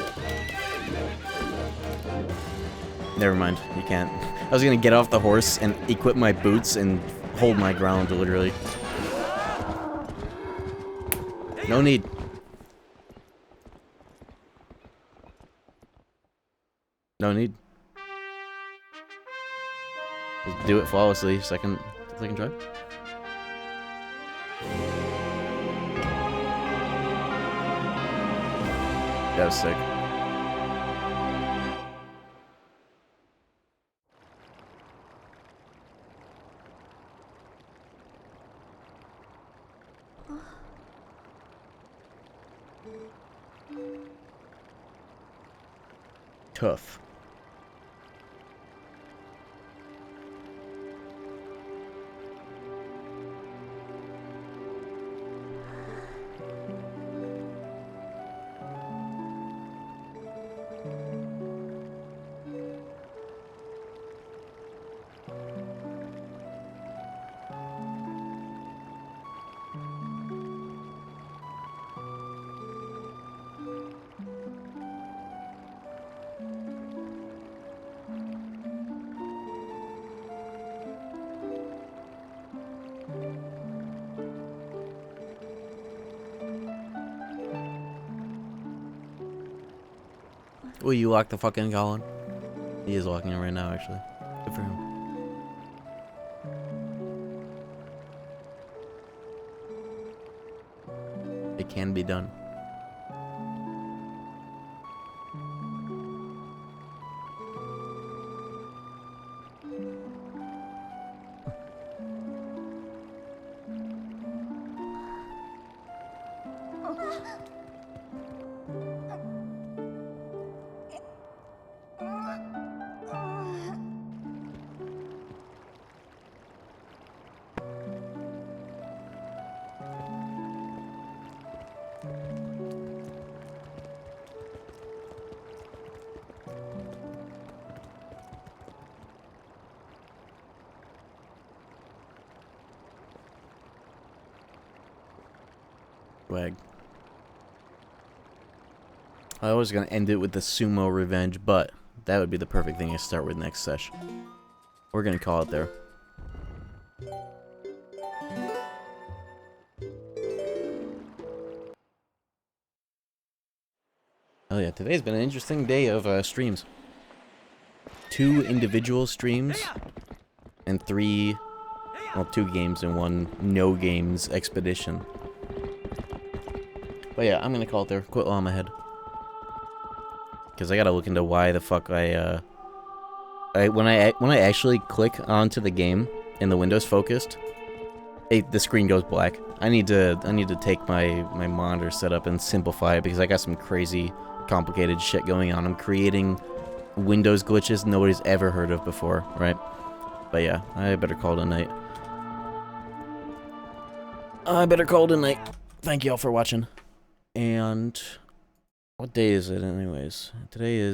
Never mind. You can't. I was gonna get off the horse and equip my boots and hold my ground, literally. No need. No need. Just do it flawlessly. Second try. That was sick. Tough. Will you lock the fucking Colin? He is locking it right now, actually. Good for him. It can be done. Swag. I was gonna end it with the sumo revenge, but that would be the perfect thing to start with next sesh. We're gonna call it there. Oh yeah, today's been an interesting day of streams. 2 individual streams and 3, well, 2 games and 1 no games expedition. But yeah, I'm gonna call it there. Quit while I'm ahead. Because I gotta look into why the fuck when I actually click onto the game and the window's focused, the screen goes black. I need to take my monitor setup and simplify it because I got some crazy complicated shit going on. I'm creating Windows glitches nobody's ever heard of before, right? But yeah, I better call it a night. Thank y'all for watching. And what day is it anyways? Today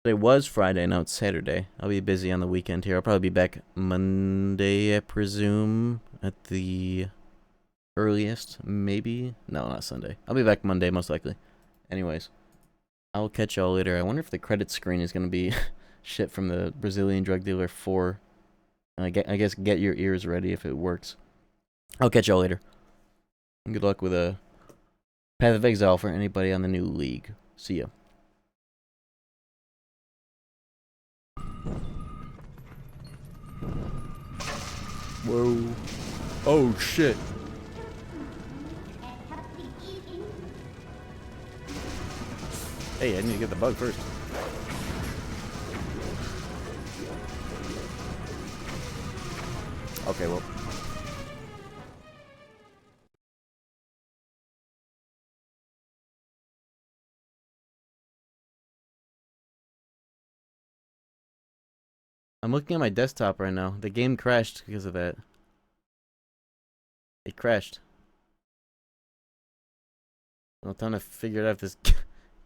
was Friday, now it's Saturday. I'll be busy on the weekend here. I'll probably be back Monday, I presume, at the earliest. Maybe? No, not Sunday. I'll be back Monday, most likely. Anyways, I'll catch y'all later. I wonder if the credit screen is going to be shit from the Brazilian Drug Dealer 4. I guess get your ears ready if it works. I'll catch y'all later. Good luck with a Path of Exile for anybody on the new league. See ya. Whoa. Oh shit. Hey, I need to get the bug first. Okay, well. I'm looking at my desktop right now. The game crashed because of that. It crashed. I'm trying to figure out if this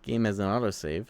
game has an autosave.